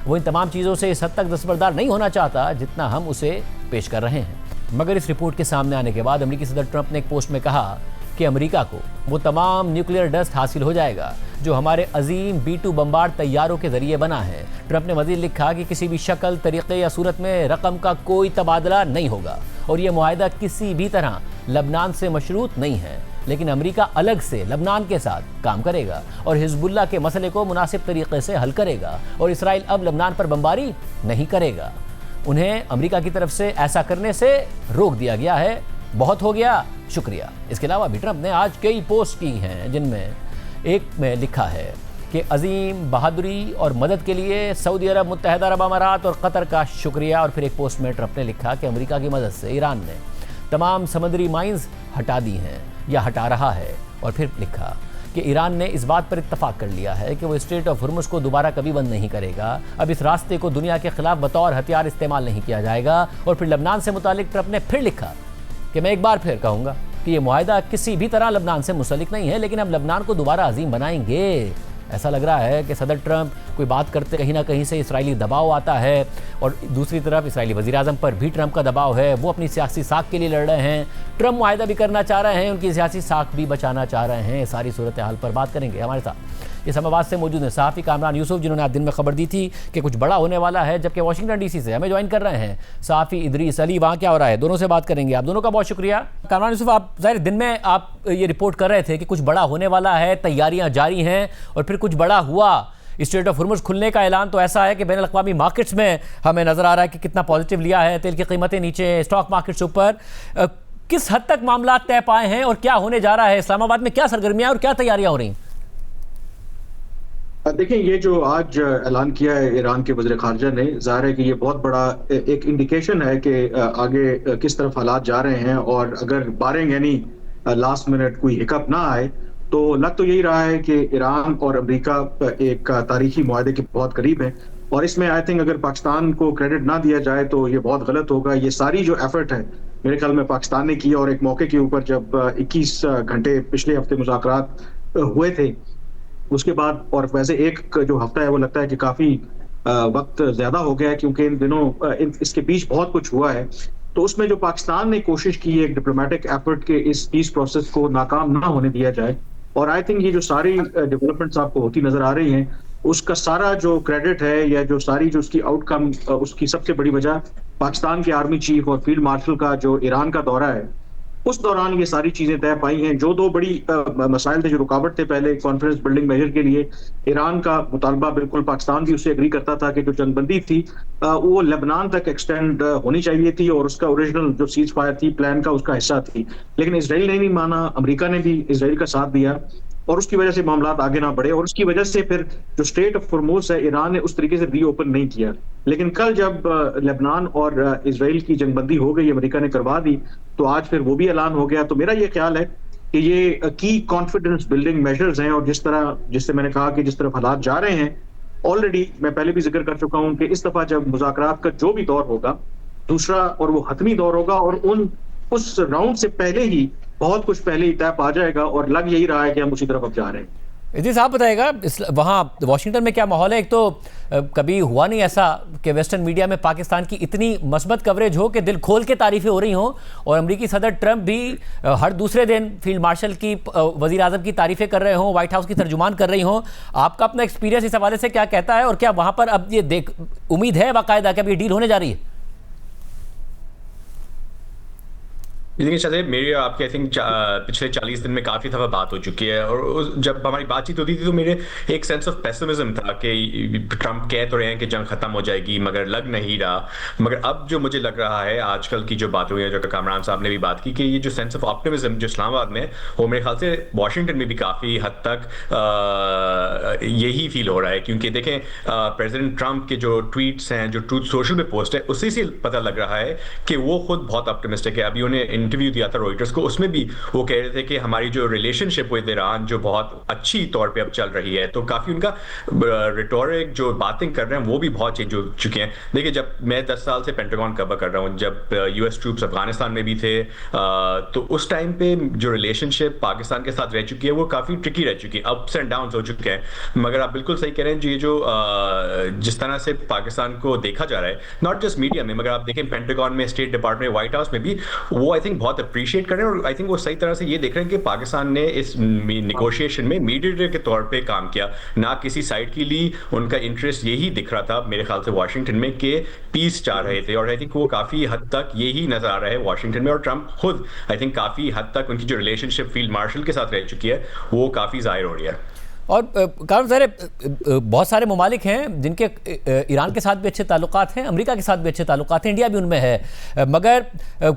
Speaker 1: वो इन तमाम चीज़ों से इस हद तक दस्तबरदार नहीं होना चाहता जितना हम उसे पेश कर रहे हैं। मगर इस रिपोर्ट के सामने आने के बाद अमेरिकी सदर ट्रंप ने एक पोस्ट में कहा कि अमेरिका को वो तमाम न्यूक्लियर डस्ट हासिल हो जाएगा जो हमारे अजीम B-2 बम्बार्ड तैयारों के जरिए बना है। ट्रंप ने मज़ीद लिखा कि किसी भी शक्ल, तरीक़े या सूरत में रकम का कोई तबादला नहीं होगा और ये मुआहदा किसी भी तरह लबनान से मशरूत नहीं है, लेकिन अमेरिका अलग से लबनान के साथ काम करेगा और हिज़्बुल्लाह के मसले को मुनासिब तरीके से हल करेगा और इसराइल अब लबनान पर बमबारी नहीं करेगा। उन्हें अमेरिका की तरफ से ऐसा करने से रोक दिया गया है। बहुत हो गया, शुक्रिया। इसके अलावा भी ट्रंप ने आज कई पोस्ट की हैं, जिनमें एक में लिखा है कि अजीम बहादुरी और मदद के लिए सऊदी अरब, मुत्तहिदा अरब अमारात और कतर का शुक्रिया। और फिर एक पोस्ट में ट्रंप ने लिखा कि अमेरिका की मदद से ईरान ने तमाम समुद्री माइंस हटा दी हैं या हटा रहा है। और फिर लिखा कि ईरान ने इस बात पर इत्तफाक कर लिया है कि वो स्ट्रेट ऑफ हुर्मुज़ को दोबारा कभी बंद नहीं करेगा। अब इस रास्ते को दुनिया के खिलाफ बतौर हथियार इस्तेमाल नहीं किया जाएगा। और फिर लबनान से मुतालिक ट्रंप ने फिर लिखा कि मैं एक बार फिर कहूँगा कि ये मुआहदा किसी भी तरह लबनान से मुंसलिक नहीं है, लेकिन अब लबनान को दोबारा अजीम बनाएंगे। ऐसा लग रहा है कि सदर ट्रंप कोई बात करते कहीं ना कहीं से इसराइली दबाव आता है और दूसरी तरफ इसराइली वज़ीर-ए-आज़म पर भी ट्रंप का दबाव है। वो अपनी सियासी साख के लिए लड़ रहे हैं, ट्रंप मुआहदा भी करना चाह रहे हैं, उनकी सियासी साख भी बचाना चाह रहे हैं। सारी सूरत हाल पर बात करेंगे। हमारे साथ इस इस्लामाबाद से मौजूद है सहाफ़ी कामरान यूसुफ, जिन्होंने आज दिन में खबर दी थी कि कुछ बड़ा होने वाला है, जबकि वाशिंगटन DC से हमें ज्वाइन कर रहे हैं सहाफ़ी इदरीस अली। वहाँ क्या हो रहा है, दोनों से बात करेंगे। आप दोनों का बहुत शुक्रिया। कामरान यूसुफ, आप ज़ाहिर दिन में आप ये रिपोर्ट कर रहे थे कि कुछ बड़ा होने वाला है, तैयारियाँ जारी हैं और फिर कुछ बड़ा हुआ। स्ट्रेट ऑफ हुर्मुज़ खुलने का ऐलान तो ऐसा है कि बैन अल-अक़वामी मार्केट्स में हमें नज़र आ रहा है कि कितना पॉजिटिव लिया है, तेल की कीमतें नीचे, स्टॉक मार्केट्स ऊपर। किस हद तक मामला तय पाए हैं और क्या होने जा रहा है? इस्लामाबाद में क्या सरगर्मियां और क्या तैयारियां हो रही हैं?
Speaker 2: देखिए, ये जो आज ऐलान किया है ईरान के वज़ीर ख़ारिजा ने, ज़ाहिर है कि ये बहुत बड़ा एक इंडिकेशन है कि आगे किस तरफ हालात जा रहे हैं। और अगर बारिंग यानी लास्ट मिनट कोई हिकअप ना आए तो लग तो यही रहा है कि ईरान और अमेरिका एक तारीखी मुआहदे के बहुत करीब है। और इसमें आई थिंक अगर पाकिस्तान को क्रेडिट ना दिया जाए तो ये बहुत गलत होगा। ये सारी जो एफर्ट है मेरे ख्याल में पाकिस्तान ने की, और एक मौके के ऊपर जब 21 घंटे पिछले हफ्ते मुज़ाकरात हुए थे उसके बाद, और वैसे एक जो हफ्ता है वो लगता है कि काफी वक्त ज्यादा हो गया है क्योंकि इन दिनों इसके बीच बहुत कुछ हुआ है। तो उसमें जो पाकिस्तान ने कोशिश की एक डिप्लोमेटिक एफर्ट के इस पीस प्रोसेस को नाकाम ना होने दिया जाए, और आई थिंक ये जो सारी डेवलपमेंट्स आपको होती नजर आ रही हैं उसका सारा जो क्रेडिट है या जो सारी जो उसकी आउटकम, उसकी सबसे बड़ी वजह पाकिस्तान के आर्मी चीफ और फील्ड मार्शल का जो ईरान का दौरा है, उस दौरान ये सारी चीजें तय पाई हैं। जो दो बड़ी मसाइल थे, जो रुकावट थे पहले कॉन्फ्रेंस बिल्डिंग मेजर के लिए, ईरान का मुतालबा बिल्कुल पाकिस्तान भी उससे एग्री करता था कि जो जंगबंदी थी वो लेबनान तक एक्सटेंड होनी चाहिए थी और उसका ओरिजिनल जो सीज फायर थी प्लान का उसका हिस्सा थी। लेकिन इसराइल ने नहीं माना, अमेरिका ने भी इसराइल का साथ दिया और उसकी वजह से मामला आगे ना बढ़े, और उसकी वजह से फिर जो स्ट्रेट ऑफ हुर्मुज़ है ईरान ने उस तरीके से रीओपन नहीं किया। लेकिन कल जब लेबनान और इसराइल की जंगबंदी हो गई, अमेरिका ने करवा दी, तो आज फिर वो भी ऐलान हो गया। तो मेरा ये ख्याल है कि ये की कॉन्फिडेंस बिल्डिंग मेजर्स हैं, और जिससे मैंने कहा कि जिस तरफ हालात जा रहे हैं, ऑलरेडी मैं पहले भी जिक्र कर चुका हूं कि इस दफा जब मुज़ाकरात का जो भी दौर होगा, दूसरा और वो हतमी दौर होगा, और उस राउंड से पहले ही बहुत कुछ पहले ही तय पा जाएगा, और लग यही रहा है कि हम उसी तरफ अब जा रहे हैं।
Speaker 1: जी साहब, बताइएगा वहाँ वाशिंगटन में क्या माहौल है? एक तो कभी हुआ नहीं ऐसा कि वेस्टर्न मीडिया में पाकिस्तान की इतनी मस्बत कवरेज हो कि दिल खोल के तारीफ़ें हो रही हों, और अमेरिकी सदर ट्रंप भी हर दूसरे दिन फील्ड मार्शल की, वज़ीर आज़म की तारीफ़ें कर रहे हों, व्हाइट हाउस की तर्जुमान कर रही हों। आपका अपना एक्सपीरियंस इस हवाले से क्या कहता है, और क्या वहाँ पर अब ये उम्मीद है बाकायदा कि अब ये डील होने जा रही है?
Speaker 3: देखिए शायद मेरी आपके आई थिंक पिछले 40 दिन में काफ़ी दफ़ा बात हो चुकी है, और जब हमारी बातचीत होती थी तो मेरे एक सेंस ऑफ पेसिमिज्म था कि ट्रंप कह तो रहे हैं कि जंग ख़त्म हो जाएगी, मगर लग नहीं रहा। मगर अब जो मुझे लग रहा है आजकल की जो बातें हुई हैं, जो कामरान साहब ने भी बात की, कि ये जो सेंस ऑफ ऑप्टिमिज्म जो इस्लामाबाद में, वो मेरे ख्याल से वाशिंगटन में भी काफ़ी हद तक यही फील हो रहा है। क्योंकि देखें प्रेसिडेंट ट्रंप के जो ट्वीट्स हैं, जो ट्रूथ सोशल पे पोस्ट है, उसी से पता लग रहा है कि वो खुद बहुत ऑप्टिमिस्टिक है। अभी उन्हें इंटरव्यू दिया था रॉयटर्स को, उसमें भी वो कह रहे थे कि हमारी जो रिलेशनशिप विद ईरान जो बहुत अच्छी तौर पे अब चल रही है। तो काफी उनका रिटोरिक जो बातें कर रहे हैं वो भी बहुत चेंज हो चुके हैं। देखिए, जब मैं 10 साल से पेंटागन कवर कर रहा हूँ, जब यूएस ट्रूप्स अफगानिस्तान में भी थे, तो उस टाइम पे जो रिलेशनशिप पाकिस्तान के साथ रह चुकी है वो काफी ट्रिकी रह चुकी है, अप्स एंड डाउन्स हो चुके हैं। मगर आप बिल्कुल सही कह रहे हैं, ये जो जिस तरह से पाकिस्तान को देखा जा रहा है, नॉट जस्ट मीडिया में, मगर आप देखें पेंटागन में, स्टेट डिपार्टमेंट, व्हाइट हाउस में भी, वो आई थिंक बहुत अप्रिशिएट कर रहे हैं। और आई थिंक वो सही तरह से ये देख रहे हैं कि पाकिस्तान ने इस निगोशिएशन में मीडिएटर के तौर पे काम किया, ना किसी साइड के लिए। उनका इंटरेस्ट यही दिख रहा था मेरे ख्याल से वाशिंगटन में, कि पीस चाह रहे थे। और आई थिंक वो काफी हद तक यही नजर आ रहा है वाशिंगटन में। और ट्रंप खुद आई थिंक काफी हद तक उनकी जो रिलेशनशिप फील्ड मार्शल के साथ रह चुकी है वो काफी जाहिर हो रही है।
Speaker 1: और बहुत सारे ममालिक हैं जिनके ईरान के साथ भी अच्छे ताल्लुकात हैं, अमेरिका के साथ भी अच्छे ताल्लुकात हैं, इंडिया भी उनमें है, मगर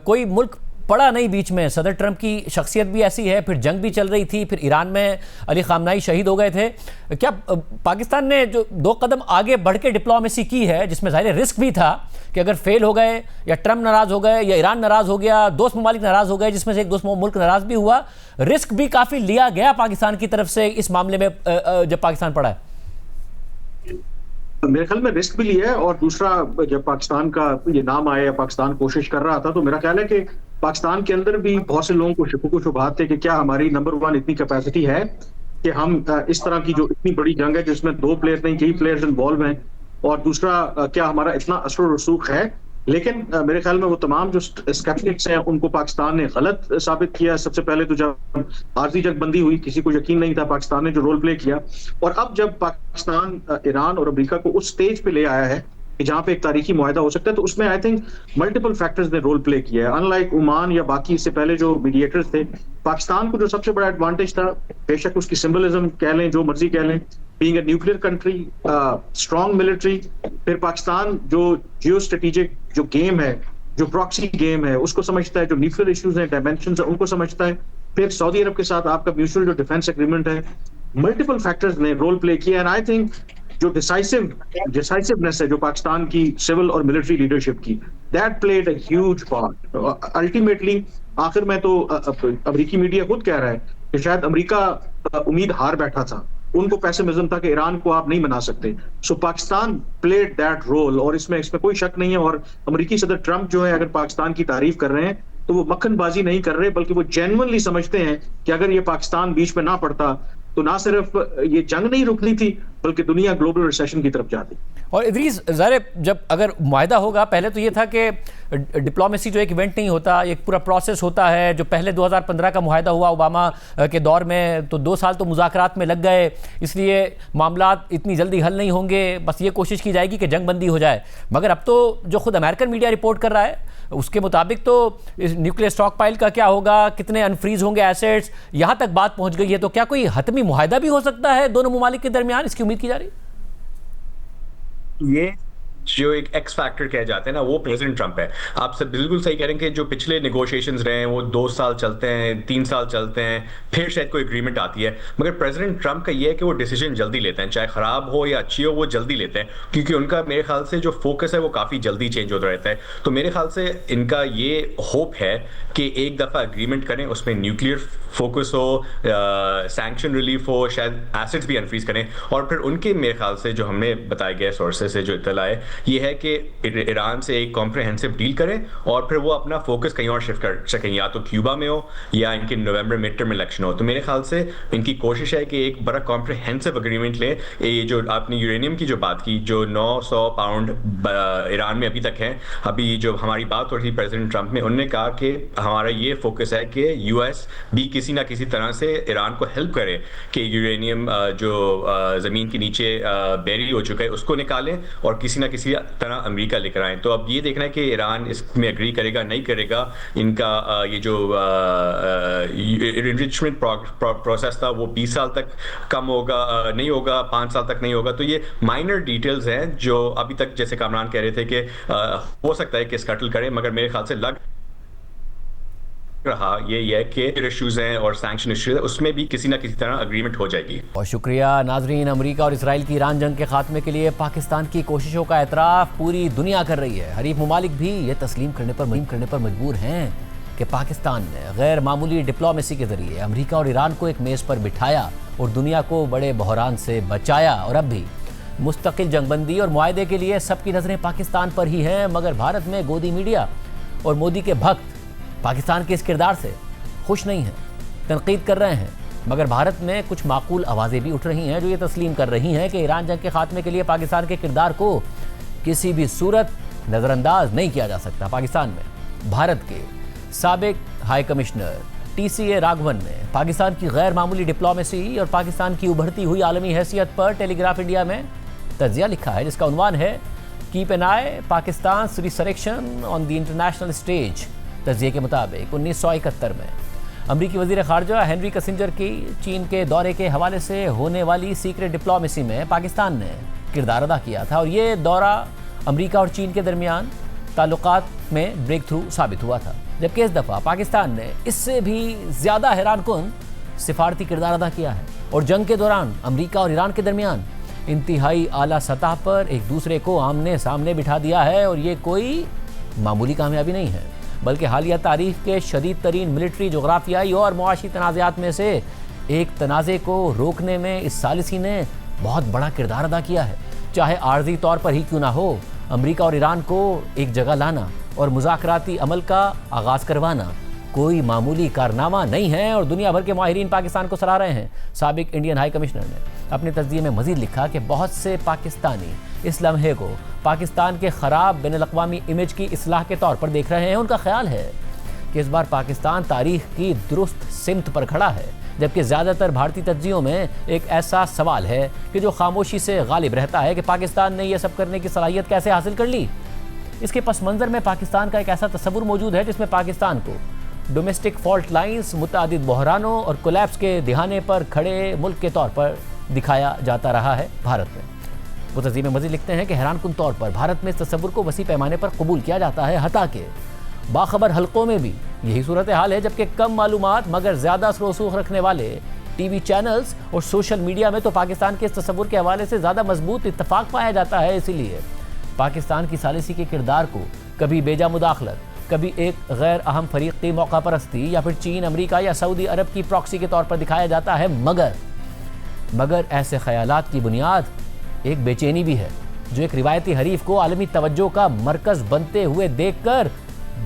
Speaker 1: कोई मुल्क पड़ा नहीं बीच में। सदर ट्रंप की शख्सियत भी ऐसी है, फिर जंग भी चल रही थी, फिर ईरान में अली खामनाई शहीद हो गए थे। क्या पाकिस्तान ने जो 2 कदम आगे बढ़ के डिप्लोमेसी की है, जिसमें ज़ाहिर रिस्क भी था कि अगर फेल हो गए, या ट्रंप नाराज़ हो गए, या ईरान नाराज़ हो गया, दोस्त ममालिक नाराज़ हो गए, जिसमें से एक दोस्त मुल्क नाराज़ भी हुआ, रिस्क भी काफ़ी लिया गया पाकिस्तान की तरफ से इस मामले में जब पाकिस्तान पड़ा है?
Speaker 2: मेरे ख्याल में रिस्क भी लिया है, और दूसरा जब पाकिस्तान का ये नाम आया या पाकिस्तान कोशिश कर रहा था, तो मेरा ख्याल है कि पाकिस्तान के अंदर भी बहुत से लोगों को शुक्र शुबहात थे कि क्या हमारी नंबर 1 इतनी कैपेसिटी है कि हम इस तरह की जो इतनी बड़ी जंग है जिसमें 2 प्लेयर नहीं, कई प्लेयर्स इन्वॉल्व हैं, और दूसरा क्या हमारा इतना असर और रसूख है। लेकिन मेरे ख्याल में वो तमाम जो स्केप्टिक्स हैं उनको पाकिस्तान ने गलत साबित किया। सबसे पहले तो जब आरजी जंगबंदी हुई, किसी को यकीन नहीं था, पाकिस्तान ने जो रोल प्ले किया। और अब जब पाकिस्तान ईरान और अमेरिका को उस स्टेज पे ले आया है कि जहां पे एक तारीखी मुआहदा हो सकता है, तो उसमें आई थिंक मल्टीपल फैक्टर्स ने रोल प्ले किया है। अनलाइक ओमान या बाकी इससे पहले जो मीडिएटर्स थे, पाकिस्तान को जो सबसे बड़ा एडवांटेज था, बेशक उसकी सिंबलिज्म कह लें, जो मर्जी कह लें, being a nuclear country, strong military, फिर पाकिस्तान जो जियो स्ट्रेटेजिक जो गेम है, जो प्रॉक्सी गेम है, उसको समझता है, जो न्यूक्लियर इश्यूज हैं, डायमेंशंस है, उनको समझता है। फिर सऊदी अरब के साथ आपका म्यूचुअल जो डिफेंस एग्रीमेंट है, मल्टीपल फैक्टर्स ने रोल प्ले किया। एंड आई थिंक जो डिसाइसिवनेस है जो पाकिस्तान की सिविल और मिलिट्री लीडरशिप की, that played a huge part. Ultimately आखिर में तो अमेरिकी मीडिया खुद कह रहा है कि शायद अमेरिका उम्मीद हार बैठा था, उनको पेसिमिज्म था कि ईरान को आप नहीं मना सकते। सो पाकिस्तान प्लेड दैट रोल, और इसमें कोई शक नहीं है। और अमेरिकी सदर ट्रंप जो है, अगर पाकिस्तान की तारीफ कर रहे हैं तो वो मक्खनबाजी नहीं कर रहे, बल्कि वो जेन्युइनली समझते हैं कि अगर ये पाकिस्तान बीच में ना पड़ता तो ना सिर्फ ये जंग नहीं रुकनी थी, बल्कि दुनिया ग्लोबल रिसेशन की तरफ जाती।
Speaker 1: और इदरीस, ज़ाहिर जब अगर मुआहदा होगा, पहले तो ये था कि डिप्लोमेसी जो एक इवेंट नहीं होता, एक पूरा प्रोसेस होता है। जो पहले 2015 का मुआहदा हुआ ओबामा के दौर में, तो 2 साल तो मुज़ाकरात में लग गए, इसलिए मामला इतनी जल्दी हल नहीं होंगे, बस ये कोशिश की जाएगी कि जंग बंदी हो जाए। मगर अब तो जो खुद अमेरिकन मीडिया रिपोर्ट कर रहा है उसके मुताबिक तो न्यूक्लियर स्टॉक पाइल का क्या होगा, कितने अनफ्रीज होंगे एसेट्स, यहाँ तक बात पहुँच गई है। तो क्या कोई हतमी मुआहदा भी हो सकता है दोनों ममालिक के दरमियान, इसकी उम्मीद की जा रही है?
Speaker 3: ये जो एक एक्स फैक्टर कह जाते हैं ना, वो प्रेसिडेंट ट्रंप है। आप सब बिल्कुल सही कह रहे हैं कि जो पिछले नेगोशिएशंस रहे हैं वो 2 साल चलते हैं, 3 साल चलते हैं, फिर शायद कोई एग्रीमेंट आती है। मगर प्रेसिडेंट ट्रंप का ये है कि वो डिसीजन जल्दी लेते हैं, चाहे खराब हो या अच्छी हो, वो जल्दी लेते हैं, क्योंकि उनका मेरे ख्याल से जो फोकस है वो काफ़ी जल्दी चेंज होता रहता है। तो मेरे ख्याल से इनका ये होप है कि एक दफ़ा एग्रीमेंट करें, उसमें न्यूक्लियर फोकस हो, सैंक्शन रिलीफ हो, शायद एसेट्स भी अनफ्रीज करें, और फिर उनके मेरे ख्याल से जो हमने बताए गए सोर्सेज से जो इत्तला है ये है कि ईरान से एक कॉम्प्रिहेंसिव डील करें और फिर वो अपना फोकस कहीं और शिफ्ट कर सकें, या तो क्यूबा में हो या इनके नवंबर मिड टर्म इलेक्शन हो। तो मेरे ख्याल से इनकी कोशिश है कि एक बड़ा कॉम्प्रिहेंसिव एग्रीमेंट लें। ये जो आपने यूरेनियम की जो बात की, जो 900 पाउंड ईरान में अभी तक है, अभी जो हमारी बात हो रही थी प्रेसिडेंट ट्रंप में, उन्होंने कहा कि हमारा ये फोकस है कि यूएस भी किसी ना किसी तरह से ईरान को हेल्प करे कि यूरेनियम जो ज़मीन के नीचे बेरी हो चुका है उसको निकालें और किसी ना किसी तरह अमेरिका लेकर आए। तो अब ये देखना है कि ईरान इसमें एग्री करेगा नहीं करेगा। इनका ये जो एनरिचमेंट प्रोसेस था वो 20 साल तक कम होगा, नहीं होगा, 5 साल तक नहीं होगा। तो ये माइनर डिटेल्स हैं जो अभी तक, जैसे कामरान कह रहे थे कि हो सकता है कि स्कटल करें, मगर मेरे ख्याल से लग रहा ये है कि इश्यूज हैं और सैंक्शन इश्यूज है, उसमें भी किसी ना किसी तरह अग्रीमेंट हो जाएगी।
Speaker 1: और शुक्रिया नाजरीन। अमेरिका और इसराइल की ईरान जंग के खात्मे के लिए पाकिस्तान की कोशिशों का एतराफ़ पूरी दुनिया कर रही है। हरीफ ममालिक भी ये तस्लीम करने पर मजबूर हैं कि पाकिस्तान ने गैर मामूली डिप्लोमेसी के जरिए अमेरिका और ईरान को एक मेज़ पर बिठाया और दुनिया को बड़े बहरान से बचाया। और अब भी मुस्तकिल जंगबंदी और मुआहदे के लिए सबकी नज़रें पाकिस्तान पर ही हैं। मगर भारत में गोदी मीडिया और मोदी के भक्त पाकिस्तान के इस किरदार से खुश नहीं हैं, तनकीद कर रहे हैं। मगर भारत में कुछ माकूल आवाज़ें भी उठ रही हैं जो ये तस्लीम कर रही हैं कि ईरान जंग के खात्मे के लिए पाकिस्तान के किरदार को किसी भी सूरत नज़रअंदाज नहीं किया जा सकता। पाकिस्तान में भारत के साबिक हाई कमिश्नर TCA राघवन ने पाकिस्तान की गैर मामूली डिप्लोमेसी और पाकिस्तान की उभरती हुई आलमी हैसियत पर टेलीग्राफ इंडिया में तजिया लिखा है, जिसका उन्वान है keep an eye Pakistan resurrection on the international stage. तजिए के मुताबिक 1971 में अमरीकी वज़ीर ख़ारजा हेनरी किसिंजर की चीन के दौरे के हवाले से होने वाली सीक्रेट डिप्लोमेसी में पाकिस्तान ने किरदार अदा किया था, और ये दौरा अमरीका और चीन के दरमियान ताल्लुकात में ब्रेक थ्रू साबित हुआ था। जबकि इस दफ़ा पाकिस्तान ने इससे भी ज़्यादा हैरानकुन सिफारती किरदार अदा किया है और जंग के दौरान अमरीका और ईरान के दरमियान इंतहाई आला सतह पर एक दूसरे को आमने सामने बिठा दिया है। और ये कोई मामूली कामयाबी नहीं है, बल्कि हालिया तारीख के शदीद तरीन मिलिट्री, जोग्राफियाई और मुआशी तनाज़ात में से एक तनाज़े को रोकने में इस सालिसी ने बहुत बड़ा किरदार अदा किया है। चाहे आर्जी तौर पर ही क्यों ना हो, अमरीका और ईरान को एक जगह लाना और मुज़ाकराती अमल का आगाज़ करवाना कोई मामूली कारनामा नहीं है। और दुनिया भर के माहिरीन पाकिस्तान को सराह रहे हैं। साबिक इंडियन हाई कमिश्नर ने अपने तज़किये में मज़ीद लिखा कि बहुत से पाकिस्तानी इस लम्हे को पाकिस्तान के ख़राब बैनुल-अक़वामी इमेज की इस्लाह के तौर पर देख रहे हैं। उनका ख्याल है कि इस बार पाकिस्तान तारीख़ की दुरुस्त सिमत पर खड़ा है, जबकि ज़्यादातर भारतीय तज्जियों में एक ऐसा सवाल है कि जो खामोशी से गालिब रहता है कि पाकिस्तान ने यह सब करने की सलाहियत कैसे हासिल कर ली। इसके पस मंज़र में पाकिस्तान का एक ऐसा तस्वुर मौजूद है जिसमें पाकिस्तान को डोमेस्टिक फॉल्ट लाइन्स, मुतअद्दिद बहरानों और कोलैप्स के दिहाने पर खड़े मुल्क के तौर पर दिखाया जाता रहा है भारत में। मुतज़ीम मज़ीद लिखते हैं कि हैरानकुन तौर पर भारत में इस तस्वुर को वसी पैमाने पर कबूल किया जाता है, हता के बाखबर हलकों में भी यही सूरत हाल है, जबकि कम मालूमात मगर ज़्यादा रसूख रखने वाले टीवी चैनल्स और सोशल मीडिया में तो पाकिस्तान के इस तस्वुर के हवाले से ज़्यादा मजबूत इत्तफाक पाया जाता है। इसीलिए पाकिस्तान की सालिसी के किरदार को कभी बेजा मुदाखलत, कभी एक गैर अहम फरीक की मौका परस्ती या फिर चीन, अमरीका या सऊदी अरब की प्रॉक्सी के तौर पर दिखाया जाता है। मगर ऐसे ख्यालात की बुनियाद एक बेचैनी भी है, जो एक रिवायती हरीफ को आलमी तवज्जो का मरकज़ बनते हुए देखकर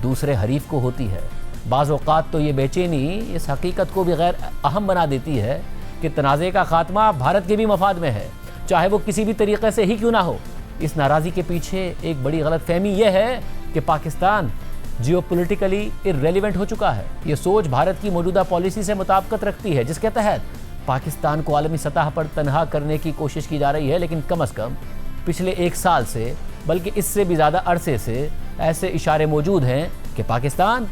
Speaker 1: दूसरे हरीफ को होती है। बाज़ औक़ात तो ये बेचैनी इस हकीकत को भी गैर अहम बना देती है कि तनाज़े का खात्मा भारत के भी मफाद में है, चाहे वो किसी भी तरीक़े से ही क्यों ना हो। इस नाराज़ी के पीछे एक बड़ी गलतफहमी यह है कि पाकिस्तान जियोपॉलिटिकली इर्रेलेवेंट हो चुका है। ये सोच भारत की मौजूदा पॉलिसी से मुताबिकत रखती है, जिसके तहत पाकिस्तान को आलमी सतह पर तनहा करने की कोशिश की जा रही है। लेकिन कम अज़ कम पिछले 1 साल से, बल्कि इससे भी ज़्यादा अरसे से ऐसे इशारे मौजूद हैं कि पाकिस्तान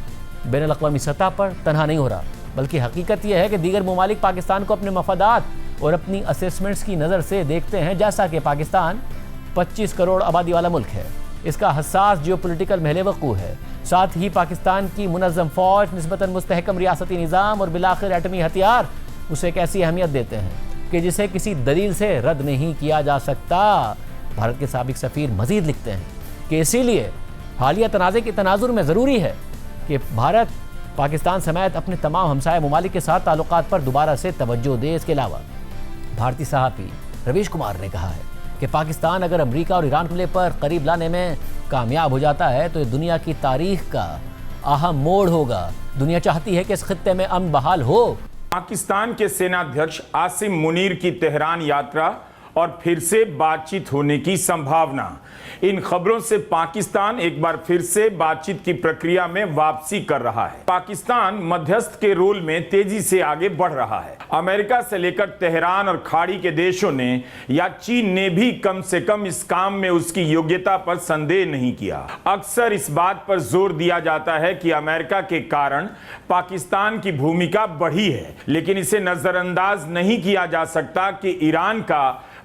Speaker 1: बैनुल अक़वामी सतह पर तनहा नहीं हो रहा, बल्कि हकीकत यह है कि दीगर ममालिक पाकिस्तान को अपने मफादात और अपनी असेसमेंट्स की नज़र से देखते हैं। जैसा कि पाकिस्तान 25 करोड़ आबादी वाला मुल्क है, इसका हसास जियोपॉलिटिकल महल वक़ू है, साथ ही पाकिस्तान की मुनज़्ज़म फ़ौज, निस्बतन मुस्तहकम रियासती निज़ाम और बिलाखिर एटमी हथियार उसे एक ऐसी अहमियत देते हैं कि जिसे किसी दलील से रद्द नहीं किया जा सकता। भारत के साबिक सफ़ीर मज़ीद लिखते हैं कि इसीलिए हालिया तनाज़े के तनाजुर में ज़रूरी है कि भारत पाकिस्तान समेत अपने तमाम हमसाया ममालिक के साथ ताल्लुकात पर दोबारा से तवज्जो दे। इसके अलावा भारतीय सहाफ़ी रवीश कुमार ने कहा है कि पाकिस्तान अगर अमरीका और ईरान हमले पर करीब लाने में कामयाब हो जाता है तो ये दुनिया की तारीख का अहम मोड़ होगा। दुनिया चाहती है कि इस खित्ते में अमन बहाल हो।
Speaker 4: पाकिस्तान के सेनाध्यक्ष आसिम मुनीर की तेहरान यात्रा और फिर से बातचीत होने की संभावना। इन खबरों से पाकिस्तान एक बार फिर से बातचीत की प्रक्रिया में वापसी कर रहा है। पाकिस्तान मध्यस्थ के रोल में तेजी से आगे बढ़ रहा है। अमेरिका से लेकर तेहरान और खाड़ी के देशों ने या चीन ने भी कम से कम इस काम में उसकी योग्यता पर संदेह नहीं किया। अक्सर इस बात पर जोर दिया जाता है कि अमेरिका के कारण पाकिस्तान की भूमिका बढ़ी है, लेकिन इसे नजरअंदाज नहीं किया जा सकता कि ईरान का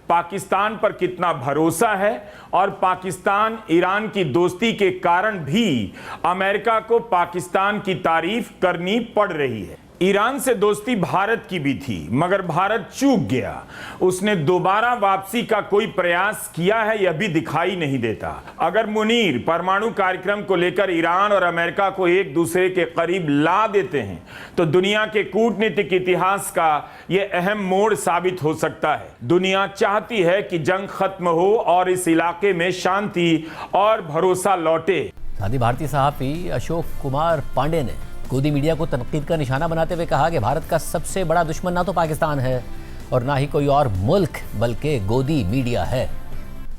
Speaker 4: पाकिस्तान पर कितना भरोसा है और पाकिस्तान ईरान की दोस्ती के कारण भी अमेरिका को पाकिस्तान की तारीफ करनी पड़ रही है। ईरान से दोस्ती भारत की भी थी, मगर भारत चूक गया। उसने दोबारा वापसी का कोई प्रयास किया है यह भी दिखाई नहीं देता। अगर मुनीर परमाणु कार्यक्रम को लेकर ईरान और अमेरिका को एक दूसरे के करीब ला देते हैं तो दुनिया के कूटनीतिक इतिहास का यह अहम मोड़ साबित हो सकता है। दुनिया चाहती है कि जंग खत्म हो और इस इलाके में शांति और भरोसा लौटे।
Speaker 1: साथ ही भारतीय सहाफ़ी अशोक कुमार पांडे ने गोदी मीडिया को तनकीद का निशाना बनाते हुए कहा कि भारत का सबसे बड़ा दुश्मन ना तो पाकिस्तान है और ना ही कोई और मुल्क, बल्कि गोदी मीडिया है।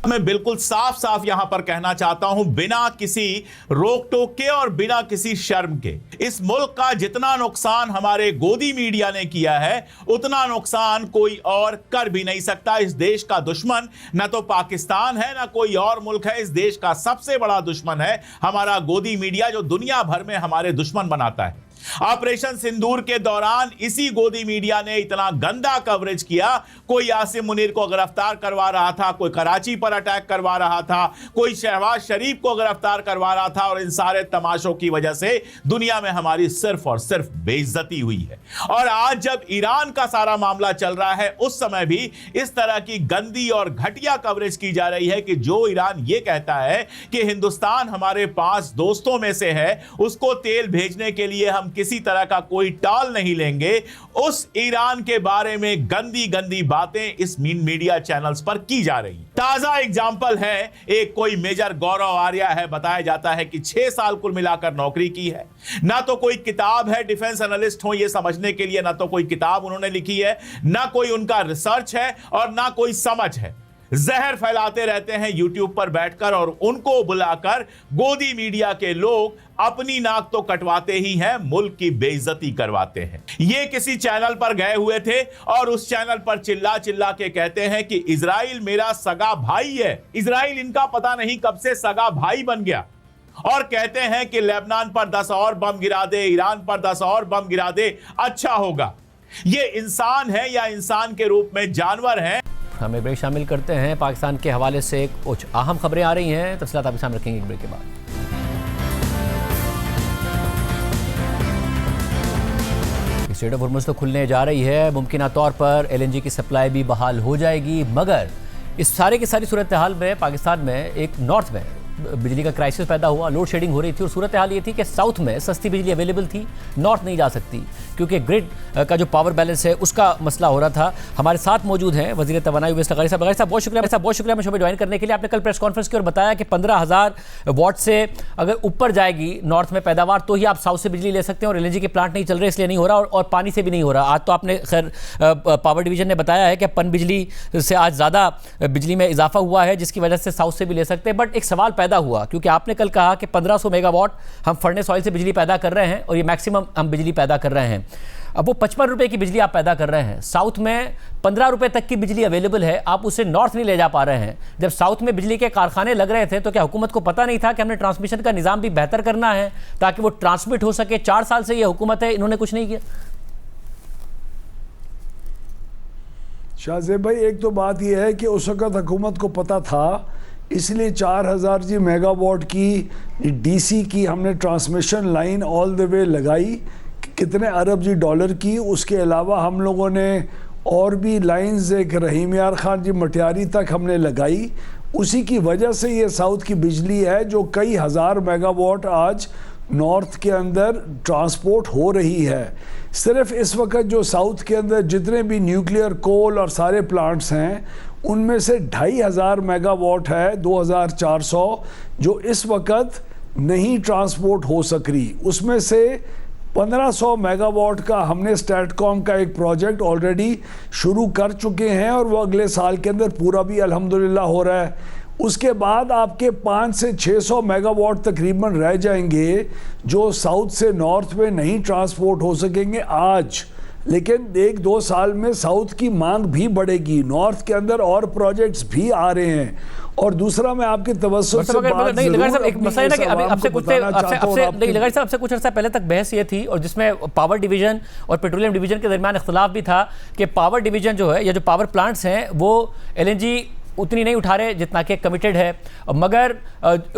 Speaker 5: मैं बिल्कुल साफ साफ यहां पर कहना चाहता हूं, बिना किसी रोक टोक के और बिना किसी शर्म के, इस मुल्क का जितना नुकसान हमारे गोदी मीडिया ने किया है उतना नुकसान कोई और कर भी नहीं सकता। इस देश का दुश्मन न तो पाकिस्तान है ना कोई और मुल्क है। इस देश का सबसे बड़ा दुश्मन है हमारा गोदी मीडिया, जो दुनिया भर में हमारे दुश्मन बनाता है। ऑपरेशन सिंदूर के दौरान इसी गोदी मीडिया ने इतना गंदा कवरेज किया। कोई आसिम मुनीर को गिरफ्तार करवा रहा था, कोई कराची पर अटैक करवा रहा था, कोई शहबाज शरीफ को गिरफ्तार करवा रहा था, और इन सारे तमाशों की वजह से दुनिया में हमारी सिर्फ और सिर्फ बेइज्जती हुई है। और आज जब ईरान का सारा मामला चल रहा है उस समय भी इस तरह की गंदी और घटिया कवरेज की जा रही है कि जो ईरान ये कहता है कि हिंदुस्तान हमारे 5 दोस्तों में से है, उसको तेल भेजने के लिए हम किसी तरह का कोई टाल नहीं लेंगे, उस ईरान के बारे में गंदी गंदी बातें इस मीडिया चैनल्स पर की जा रही। ताजा एग्जांपल है, एक कोई मेजर गौरव आर्या है, बताया जाता है कि 6 साल कुल मिलाकर नौकरी की है। ना तो कोई किताब है डिफेंस एनालिस्ट हो ये समझने के लिए, ना तो कोई किताब उन्होंने लिखी है, ना कोई उनका रिसर्च है और ना कोई समझ है। जहर फैलाते रहते हैं यूट्यूब पर बैठकर और उनको बुलाकर गोदी मीडिया के लोग अपनी नाक तो कटवाते ही हैं, मुल्क की बेइज्जती करवाते हैं। ये किसी चैनल पर गए हुए थे और उस चैनल पर चिल्ला चिल्ला के कहते हैं कि इजराइल मेरा सगा भाई है। इजराइल इनका पता नहीं कब से सगा भाई बन गया। और कहते हैं कि लेबनान पर 10 और बम गिरा दे, ईरान पर 10 और बम गिरा दे, अच्छा होगा। ये इंसान है या इंसान के रूप में जानवर है?
Speaker 1: हमें ब्रेक शामिल करते हैं। पाकिस्तान के हवाले से कुछ अहम खबरें आ रही हैं, तफसीलात आपके सामने रखेंगे एक ब्रेक के बाद। स्ट्रेट ऑफ हॉर्मुज़ तो खुलने जा रही है, मुमकिन तौर पर LNG की सप्लाई भी बहाल हो जाएगी, मगर इस सारे की सारी सूरत हाल में पाकिस्तान में एक नॉर्थ में बिजली का क्राइसिस पैदा हुआ, लोड शेडिंग हो रही थी और सूरत हाल ये थी कि साउथ में सस्ती बिजली अवेलेबल थी, नॉर्थ नहीं जा सकती क्योंकि ग्रिड का जो पावर बैलेंस है उसका मसला हो रहा था। हमारे साथ मौजूद हैं वज़ीर तवानाई उवैस लग़ारी साहब। लग़ारी साहब बहुत शुक्रिया मैं शो में ज्वाइन करने के लिए। आपने कल प्रेस कॉन्फ्रेंस की और बताया कि 15,000 वाट से अगर ऊपर जाएगी नॉर्थ में पैदावार तो ही आप साउथ से बिजली ले सकते हैं, और LNG के प्लांट नहीं चल रहे इसलिए नहीं हो रहा, और पानी से भी नहीं हो रहा। आज तो आपने खैर पावर डिवीजन ने बताया है कि पन बिजली से आज ज़्यादा बिजली में इजाफा हुआ है जिसकी वजह से साउथ से भी ले सकते हैं। बट एक सवाल पैदा हुआ क्योंकि आपने कल कहा कि 1500 मेगावाट हम फर्नेस ऑयल से बिजली पैदा कर रहे हैं और ये मैक्सिमम हम बिजली पैदा कर रहे हैं। अब वो 55 रुपए की बिजली आप पैदा कर रहे हैं, साउथ में 15 रुपए तक की बिजली अवेलेबल है, आप उसे नॉर्थ नहीं ले जा पा रहे हैं। जब साउथ में बिजली के कारखाने लग रहे थे तो क्या हुकूमत को पता नहीं था कि हमने ट्रांसमिशन का निज़ाम भी बेहतर करना है ताकि वो ट्रांसमिट हो सके? 4 साल से ये हुकूमत है, इन्होंने कुछ नहीं किया।
Speaker 6: शाहजेब भाई, एक तो बात यह है कि उस वक़्त हुकूमत को पता था, इसलिए 4000 जी मेगावाट की DC की हमने transmission line all the way लगाई, कितने अरब जी डॉलर की। उसके अलावा हम लोगों ने और भी लाइंस एक रहीम यार खान जी मटियारी तक हमने लगाई। उसी की वजह से ये साउथ की बिजली है जो कई हज़ार मेगावाट आज नॉर्थ के अंदर ट्रांसपोर्ट हो रही है। सिर्फ इस वक्त जो साउथ के अंदर जितने भी न्यूक्लियर कोल और सारे प्लांट्स हैं उनमें से 2500 मेगावाट है, 2400 जो इस वक्त नहीं ट्रांसपोर्ट हो सक रही। उसमें से 1500 मेगावाट का हमने स्टैटकॉम का एक प्रोजेक्ट ऑलरेडी शुरू कर चुके हैं और वो अगले साल के अंदर पूरा भी अल्हम्दुलिल्लाह हो रहा है। उसके बाद आपके 500 से 600 मेगावाट तकरीबन रह जाएंगे जो साउथ से नॉर्थ में नहीं ट्रांसपोर्ट हो सकेंगे आज, लेकिन 1-2 साल में साउथ की मांग भी बढ़ेगी, नॉर्थ के अंदर और प्रोजेक्ट्स भी आ रहे हैं। और दूसरा मैं आपके तवज्जो से बात
Speaker 1: नहीं लगा साहब, एक मसला है ना कि अभी आपसे कुछ अर्सा पहले तक बहस ये थी और जिसमें पावर डिवीजन और पेट्रोलियम डिवीजन के दरमियान इख्तलाफ भी था कि पावर डिवीजन जो है या जो पावर प्लांट्स हैं वो LNG उतनी नहीं उठा रहे जितना कि कमिटेड है, मगर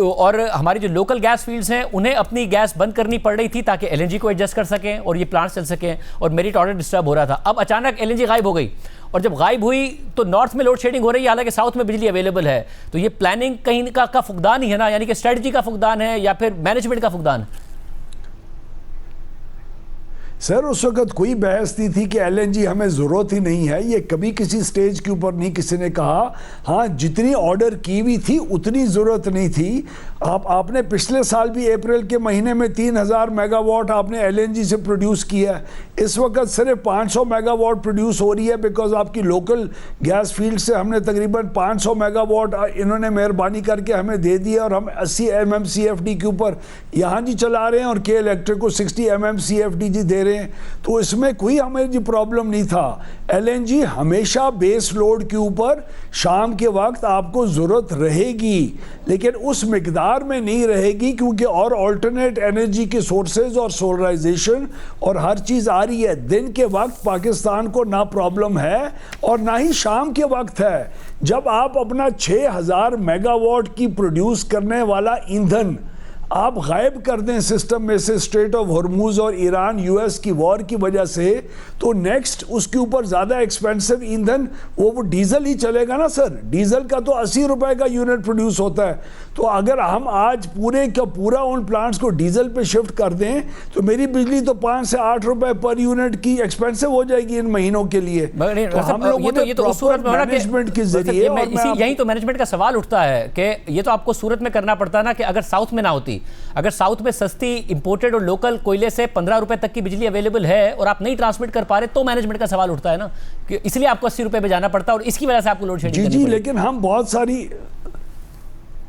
Speaker 1: और हमारी जो लोकल गैस फील्ड्स हैं उन्हें अपनी गैस बंद करनी पड़ रही थी ताकि LNG को एडजस्ट कर सकें और ये प्लांट्स चल सकें, और मेरिट ऑर्डर डिस्टर्ब हो रहा था। अब अचानक LNG गायब हो गई और जब गायब हुई तो नॉर्थ में लोड शेडिंग हो रही है, हालांकि साउथ में बिजली अवेलेबल है। तो ये प्लानिंग कहीं का फुकदान ही है ना, यानी कि स्ट्रेटजी का फुकदान है या फिर मैनेजमेंट का फुकदान है?
Speaker 6: सर उस वक्त कोई बहस नहीं थी कि LNG हमें ज़रूरत ही नहीं है, ये कभी किसी स्टेज के ऊपर नहीं किसी ने कहा। हाँ, जितनी ऑर्डर की हुई थी उतनी ज़रूरत नहीं थी। आपने पिछले साल भी अप्रैल के महीने में 3000 मेगावाट आपने LNG से प्रोड्यूस किया है। इस वक्त सिर्फ 500 मेगावाट प्रोड्यूस हो रही है बिकॉज आपकी लोकल गैस फील्ड से हमने तकरीबन 500 मेगावाट इन्होंने मेहरबानी करके हमें दे दिया और हम 80 MMCFD के ऊपर यहाँ जी चला रहे हैं और के इलेक्ट्रिक को 60 MMCFD जी दे रहे हैं। तो इसमें कोई हमें जी प्रॉब्लम नहीं था। LNG हमेशा बेस लोड के ऊपर शाम के वक्त आपको ज़रूरत रहेगी, लेकिन उस मिकदार में नहीं रहेगी क्योंकि और अल्टरनेट एनर्जी के सोर्सेज और सोलराइजेशन और हर चीज़ आ रही है। दिन के वक्त पाकिस्तान को ना प्रॉब्लम है और ना ही शाम के वक्त है। जब आप अपना 6000 मेगावाट की प्रोड्यूस करने वाला ईंधन आप गायब कर दें सिस्टम में से स्ट्रेट ऑफ हॉर्मुज़ और ईरान US की वॉर की वजह से, तो नेक्स्ट उसके ऊपर ज़्यादा एक्सपेंसिव ईंधन वो डीजल ही चलेगा ना सर। डीजल का तो 80 रुपए का यूनिट प्रोड्यूस होता है। तो अगर हम आज पूरे का पूरा उन प्लांट्स को डीजल पे शिफ्ट कर दें तो मेरी बिजली तो 5 से 8 रुपए पर यूनिट की एक्सपेंसिव हो जाएगी इन महीनों के लिए। तो हम लोगों ने प्रॉपर मैनेजमेंट के जरिए,
Speaker 1: यही तो मैनेजमेंट का सवाल उठता है कि ये तो आपको सूरत में करना पड़ता है ना कि अगर साउथ में ना होती, अगर साउथ में सस्ती इंपोर्टेड और लोकल कोयले से 15 रुपए तक की बिजली अवेलेबल है और आप नहीं ट्रांसमिट कर पा रहे, तो मैनेजमेंट का सवाल उठता है ना कि इसलिए आपको 80 रुपए पे जाना पड़ता है और इसकी वजह से आपको लोड शेडिंग
Speaker 6: जी लेकिन हम बहुत सारी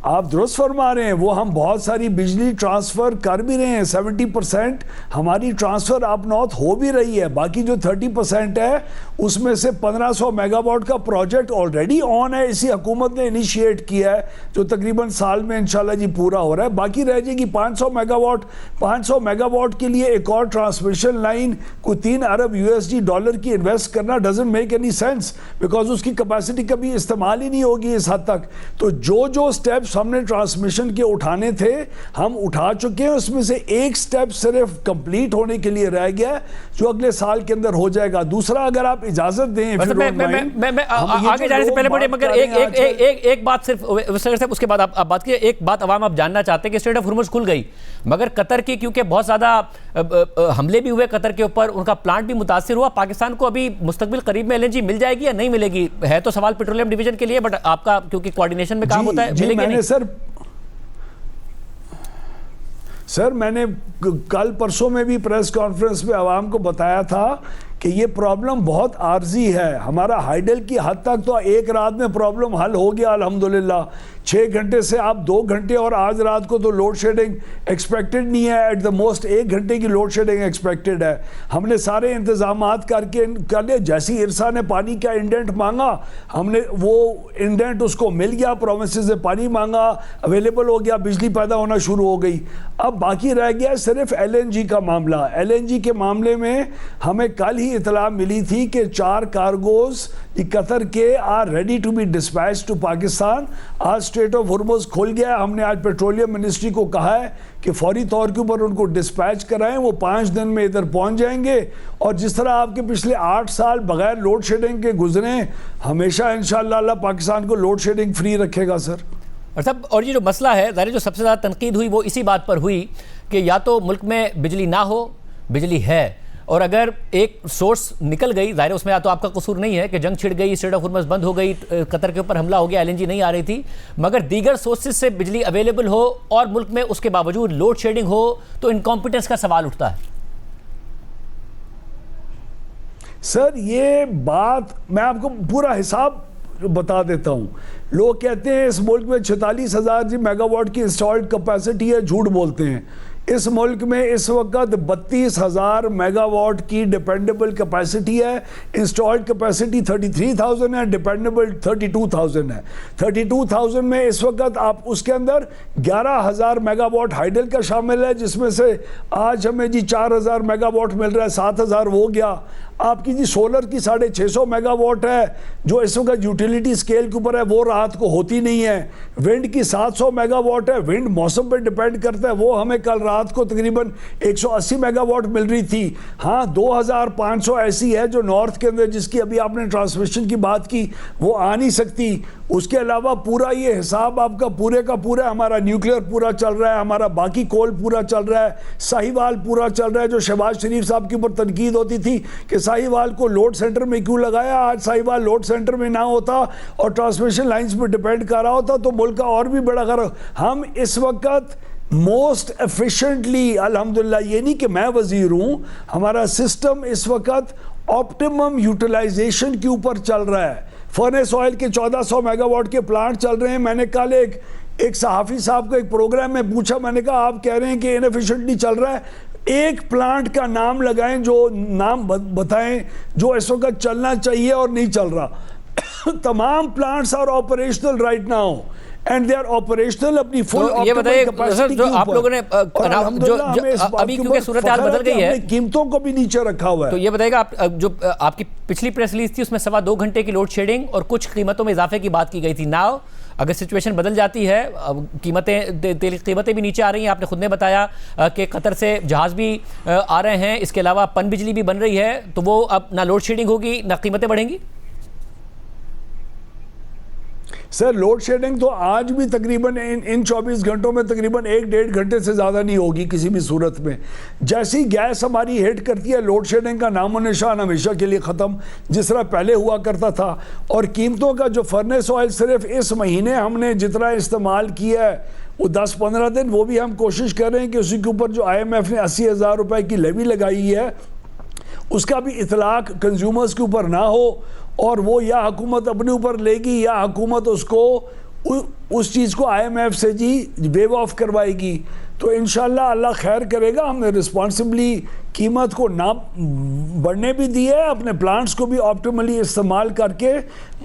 Speaker 6: आप दुरुस्त फरमा रहे हैं, वो हम बहुत सारी बिजली ट्रांसफ़र कर भी रहे हैं, 70% हमारी ट्रांसफ़र अप नॉर्थ हो भी रही है। बाकी जो 30% है उसमें से 1500 मेगावाट का प्रोजेक्ट ऑलरेडी ऑन है, इसी हुकूमत ने इनिशिएट किया है, जो तकरीबन साल में इंशाल्लाह जी पूरा हो रहा है। बाकी रह जाएगी 500 मेगावाट। 500 मेगावाट के लिए एक और ट्रांसमिशन लाइन को 3 अरब USD डॉलर की इन्वेस्ट करना doesn't make any sense, because उसकी कैपेसिटी कभी इस्तेमाल ही नहीं होगी इस हद तक। तो जो स्टेप्स हमने ट्रांसमिशन के उठाने थे हम उठा चुके हैं, उसमें से एक स्टेप सिर्फ कंप्लीट होने के लिए रह गया जो अगले साल के अंदर हो जाएगा। दूसरा, अगर आप इजाजत दें,
Speaker 1: मैं आगे जाने से पहले मुझे मगर एक बात सिर्फ उसके बाद आप बात कीजिए। एक बात अवाम आप जानना चाहते हैं कि स्ट्रेट ऑफ हुर्मुज़ खुल गई, मगर कतर की क्योंकि बहुत ज्यादा हमले भी हुए कतर के ऊपर, उनका प्लांट भी मुतासिर हुआ, पाकिस्तान को अभी मुस्तकबिल करीब में LNG मिल जाएगी या नहीं मिलेगी, है तो सवाल पेट्रोलियम डिवीजन के लिए, बट आपका क्योंकि कोऑर्डिनेशन में काम होता है, मिलेगी नहीं?
Speaker 6: सर मैंने कल परसों में भी प्रेस कॉन्फ्रेंस में आवाम को बताया था कि ये प्रॉब्लम बहुत आर्जी है। हमारा हाइडल की हद तक तो एक रात में प्रॉब्लम हल हो गया अल्हम्दुलिल्लाह, 6 घंटे से आप 2 घंटे, और आज रात को तो लोड शेडिंग एक्सपेक्टेड नहीं है, एट द मोस्ट 1 घंटे की लोड शेडिंग एक्सपेक्टेड है। हमने सारे इंतजामात करके कर लिए। जैसी इरसा ने पानी का इंडेंट मांगा, हमने वो इंडेंट उसको मिल गया, प्रोविंसेस से पानी मांगा, अवेलेबल हो गया, बिजली पैदा होना शुरू हो गई। अब बाकी रह गया सिर्फ LNG का मामला। LNG के मामले में हमें कल ही इतला मिली थी कि 4 कार्गोज कतर के are ready to be dispatch to Pakistan. आज स्ट्रेट ऑफ हुर्मुज़ खुल गया। हमने आज पेट्रोलियम मिनिस्ट्री को कहा है कि फौरी तौर के ऊपर उनको डिस्पैच कराएं, वो 5 दिन में इधर पहुंच जाएंगे। और जिस तरह आपके पिछले 8 साल बगैर लोड शेडिंग के गुजरे, हमेशा इंशाअल्लाह अल्लाह पाकिस्तान को लोड शेडिंग फ्री रखेगा सर।
Speaker 1: और सब, और ये जो मसला है ज़ाहिर जो सबसे ज़्यादा तनकीद हुई वो इसी बात पर हुई कि या तो मुल्क में बिजली ना हो, बिजली है, और अगर एक सोर्स निकल गई, ज़ाहिर उसमें या तो आपका कसूर नहीं है कि जंग छिड़ गई, स्ट्रेट ऑफ हुर्मुज़ बंद हो गई, कतर के ऊपर हमला हो गया, LNG नहीं आ रही थी, मगर दीगर सोर्सेज से बिजली अवेलेबल हो और मुल्क में उसके बावजूद लोड शेडिंग हो तो इनकॉम्पिटेंस का सवाल उठता है।
Speaker 6: सर ये बात मैं आपको पूरा हिसाब बता देता हूं। लोग कहते हैं इस मुल्क में 46,000 मेगावाट की इंस्टॉल्ड कैपेसिटी है, झूठ बोलते हैं। इस मुल्क में इस वक्त 32,000 मेगावाट की डिपेंडेबल कैपेसिटी है। इंस्टॉल्ड कैपेसिटी 33,000 है, डिपेंडेबल 32,000 है। 32,000 में इस वक्त आप उसके अंदर 11,000 मेगावाट हाइडल का शामिल है, जिसमें से आज हमें जी 4,000 मेगावाट मिल रहा है, 7,000 हो गया। आपकी जी सोलर की 650 मेगावाट है जो इस वक्त यूटिलिटी स्केल के ऊपर है, वो रात को होती नहीं है। विंड की 700 मेगावाट है, विंड मौसम पर डिपेंड करता है, वो हमें कल रात को तकरीबन 180 मेगावाट मिल रही थी। हाँ 2500 ऐसी है जो नॉर्थ के अंदर, जिसकी अभी आपने ट्रांसमिशन की बात की, वो आ नहीं सकती। उसके अलावा पूरा ये हिसाब आपका पूरे का पूरा, हमारा न्यूक्लियर पूरा चल रहा है, हमारा बाकी कोल पूरा चल रहा है, साहिवाल पूरा चल रहा है। जो शहबाज शरीफ साहब के ऊपर तनकीद होती थी कि साहिवाल को लोड सेंटर में क्यों लगाया, आज साहिवाल लोड सेंटर में ना होता और ट्रांसमिशन लाइंस पर डिपेंड कर रहा होता तो मुल्क का और भी बड़ा खरा। हम इस वक्त मोस्ट एफिशिएंटली अल्हम्दुलिल्लाह, ये नहीं कि मैं वजीर हूं, हमारा सिस्टम इस वक्त ऑप्टिमम यूटिलाइजेशन के ऊपर चल रहा है। फर्नेस ऑयल के 1400 मेगावाट के प्लांट चल रहे हैं। मैंने कल एक सहाफ़ी साहब को एक प्रोग्राम में पूछा, मैंने कहा आप कह रहे हैं कि इनएफिशिएंटली चल रहा है, एक प्लांट का नाम लगाएं, जो नाम बताएं जो इस वक्त चलना चाहिए और नहीं चल रहा। तमाम plants are operational right now and they are operational अपनी फुल।
Speaker 1: तो ये बताइए सर, जो आप लोगों ने जो अभी क्योंकि सूरत हाल बदल गई है,
Speaker 6: कीमतों को भी नीचे रखा हुआ है।
Speaker 1: तो ये बताइएगा आप, जो आपकी पिछली प्रेस रिलीज थी उसमें 2.25 घंटे की लोड शेडिंग और कुछ कीमतों में इजाफे की बात की गई थी। नाउ अगर सिचुएशन बदल जाती है, कीमतें तेल कीमतें भी नीचे आ रही हैं, आपने खुद ने बताया कि कतर से जहाज़ भी आ रहे हैं, इसके अलावा पन बिजली भी बन रही है, तो वो अब ना लोड शेडिंग होगी ना कीमतें बढ़ेंगी।
Speaker 6: सर लोड शेडिंग तो आज भी तकरीबन इन 24 घंटों में तकरीबन 1-1.5 घंटे से ज़्यादा नहीं होगी किसी भी सूरत में। जैसी गैस हमारी हिट करती है, लोड शेडिंग का नामो निशान हमेशा के लिए ख़त्म, जिस तरह पहले हुआ करता था। और कीमतों का जो फर्नेस ऑयल सिर्फ इस महीने हमने जितना इस्तेमाल किया है वो 10-15 दिन, वो भी हम कोशिश कर रहे हैं कि उसी के ऊपर जो IMF ने 80,000 रुपये की लेवी लगाई है उसका भी इतलाक कंज्यूमर्स के ऊपर ना हो, और वो या हुकूमत अपने ऊपर लेगी या हुकूमत उसको उस चीज़ को IMF से जी वेव ऑफ करवाएगी, तो इंशाल्लाह अल्लाह खैर करेगा। हमने रिस्पॉन्सिबली कीमत को ना बढ़ने भी दिया है, अपने प्लांट्स को भी ऑप्टिमली इस्तेमाल करके।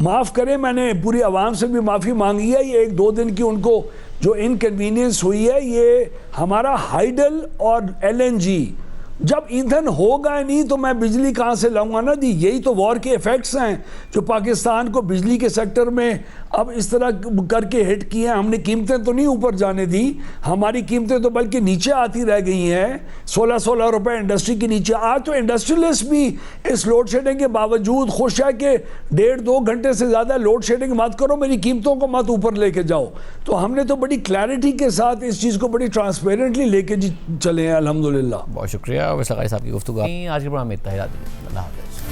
Speaker 6: माफ़ करें, मैंने पूरी आवाम से भी माफ़ी मांगी है, ये 1-2 दिन की उनको जो इनकन्वीनियंस हुई है। ये हमारा हाइडल और LNG जब ईंधन होगा नहीं तो मैं बिजली कहाँ से लाऊंगा ना जी। यही तो वॉर के इफेक्ट्स हैं जो पाकिस्तान को बिजली के सेक्टर में अब इस तरह करके हिट किए हैं। हमने कीमतें तो नहीं ऊपर जाने दी, हमारी कीमतें तो बल्कि नीचे आती रह गई हैं। 16-16 रुपए इंडस्ट्री के नीचे। आज तो इंडस्ट्रियलिस्ट भी इस लोड शेडिंग के बावजूद खुश है कि 1.5-2 घंटे से ज़्यादा लोड शेडिंग मत करो, मेरी कीमतों को मत ऊपर लेके जाओ। तो हमने तो बड़ी क्लैरिटी के साथ इस चीज़ को बड़ी ट्रांसपेरेंटली लेके चले हैं, अल्हम्दुलिल्लाह।
Speaker 1: बहुत शुक्रिया वैसा साहब की गुफ्तगू। आज के प्रोग्राम में इतना ही। अल्लाह हाफ़िज़।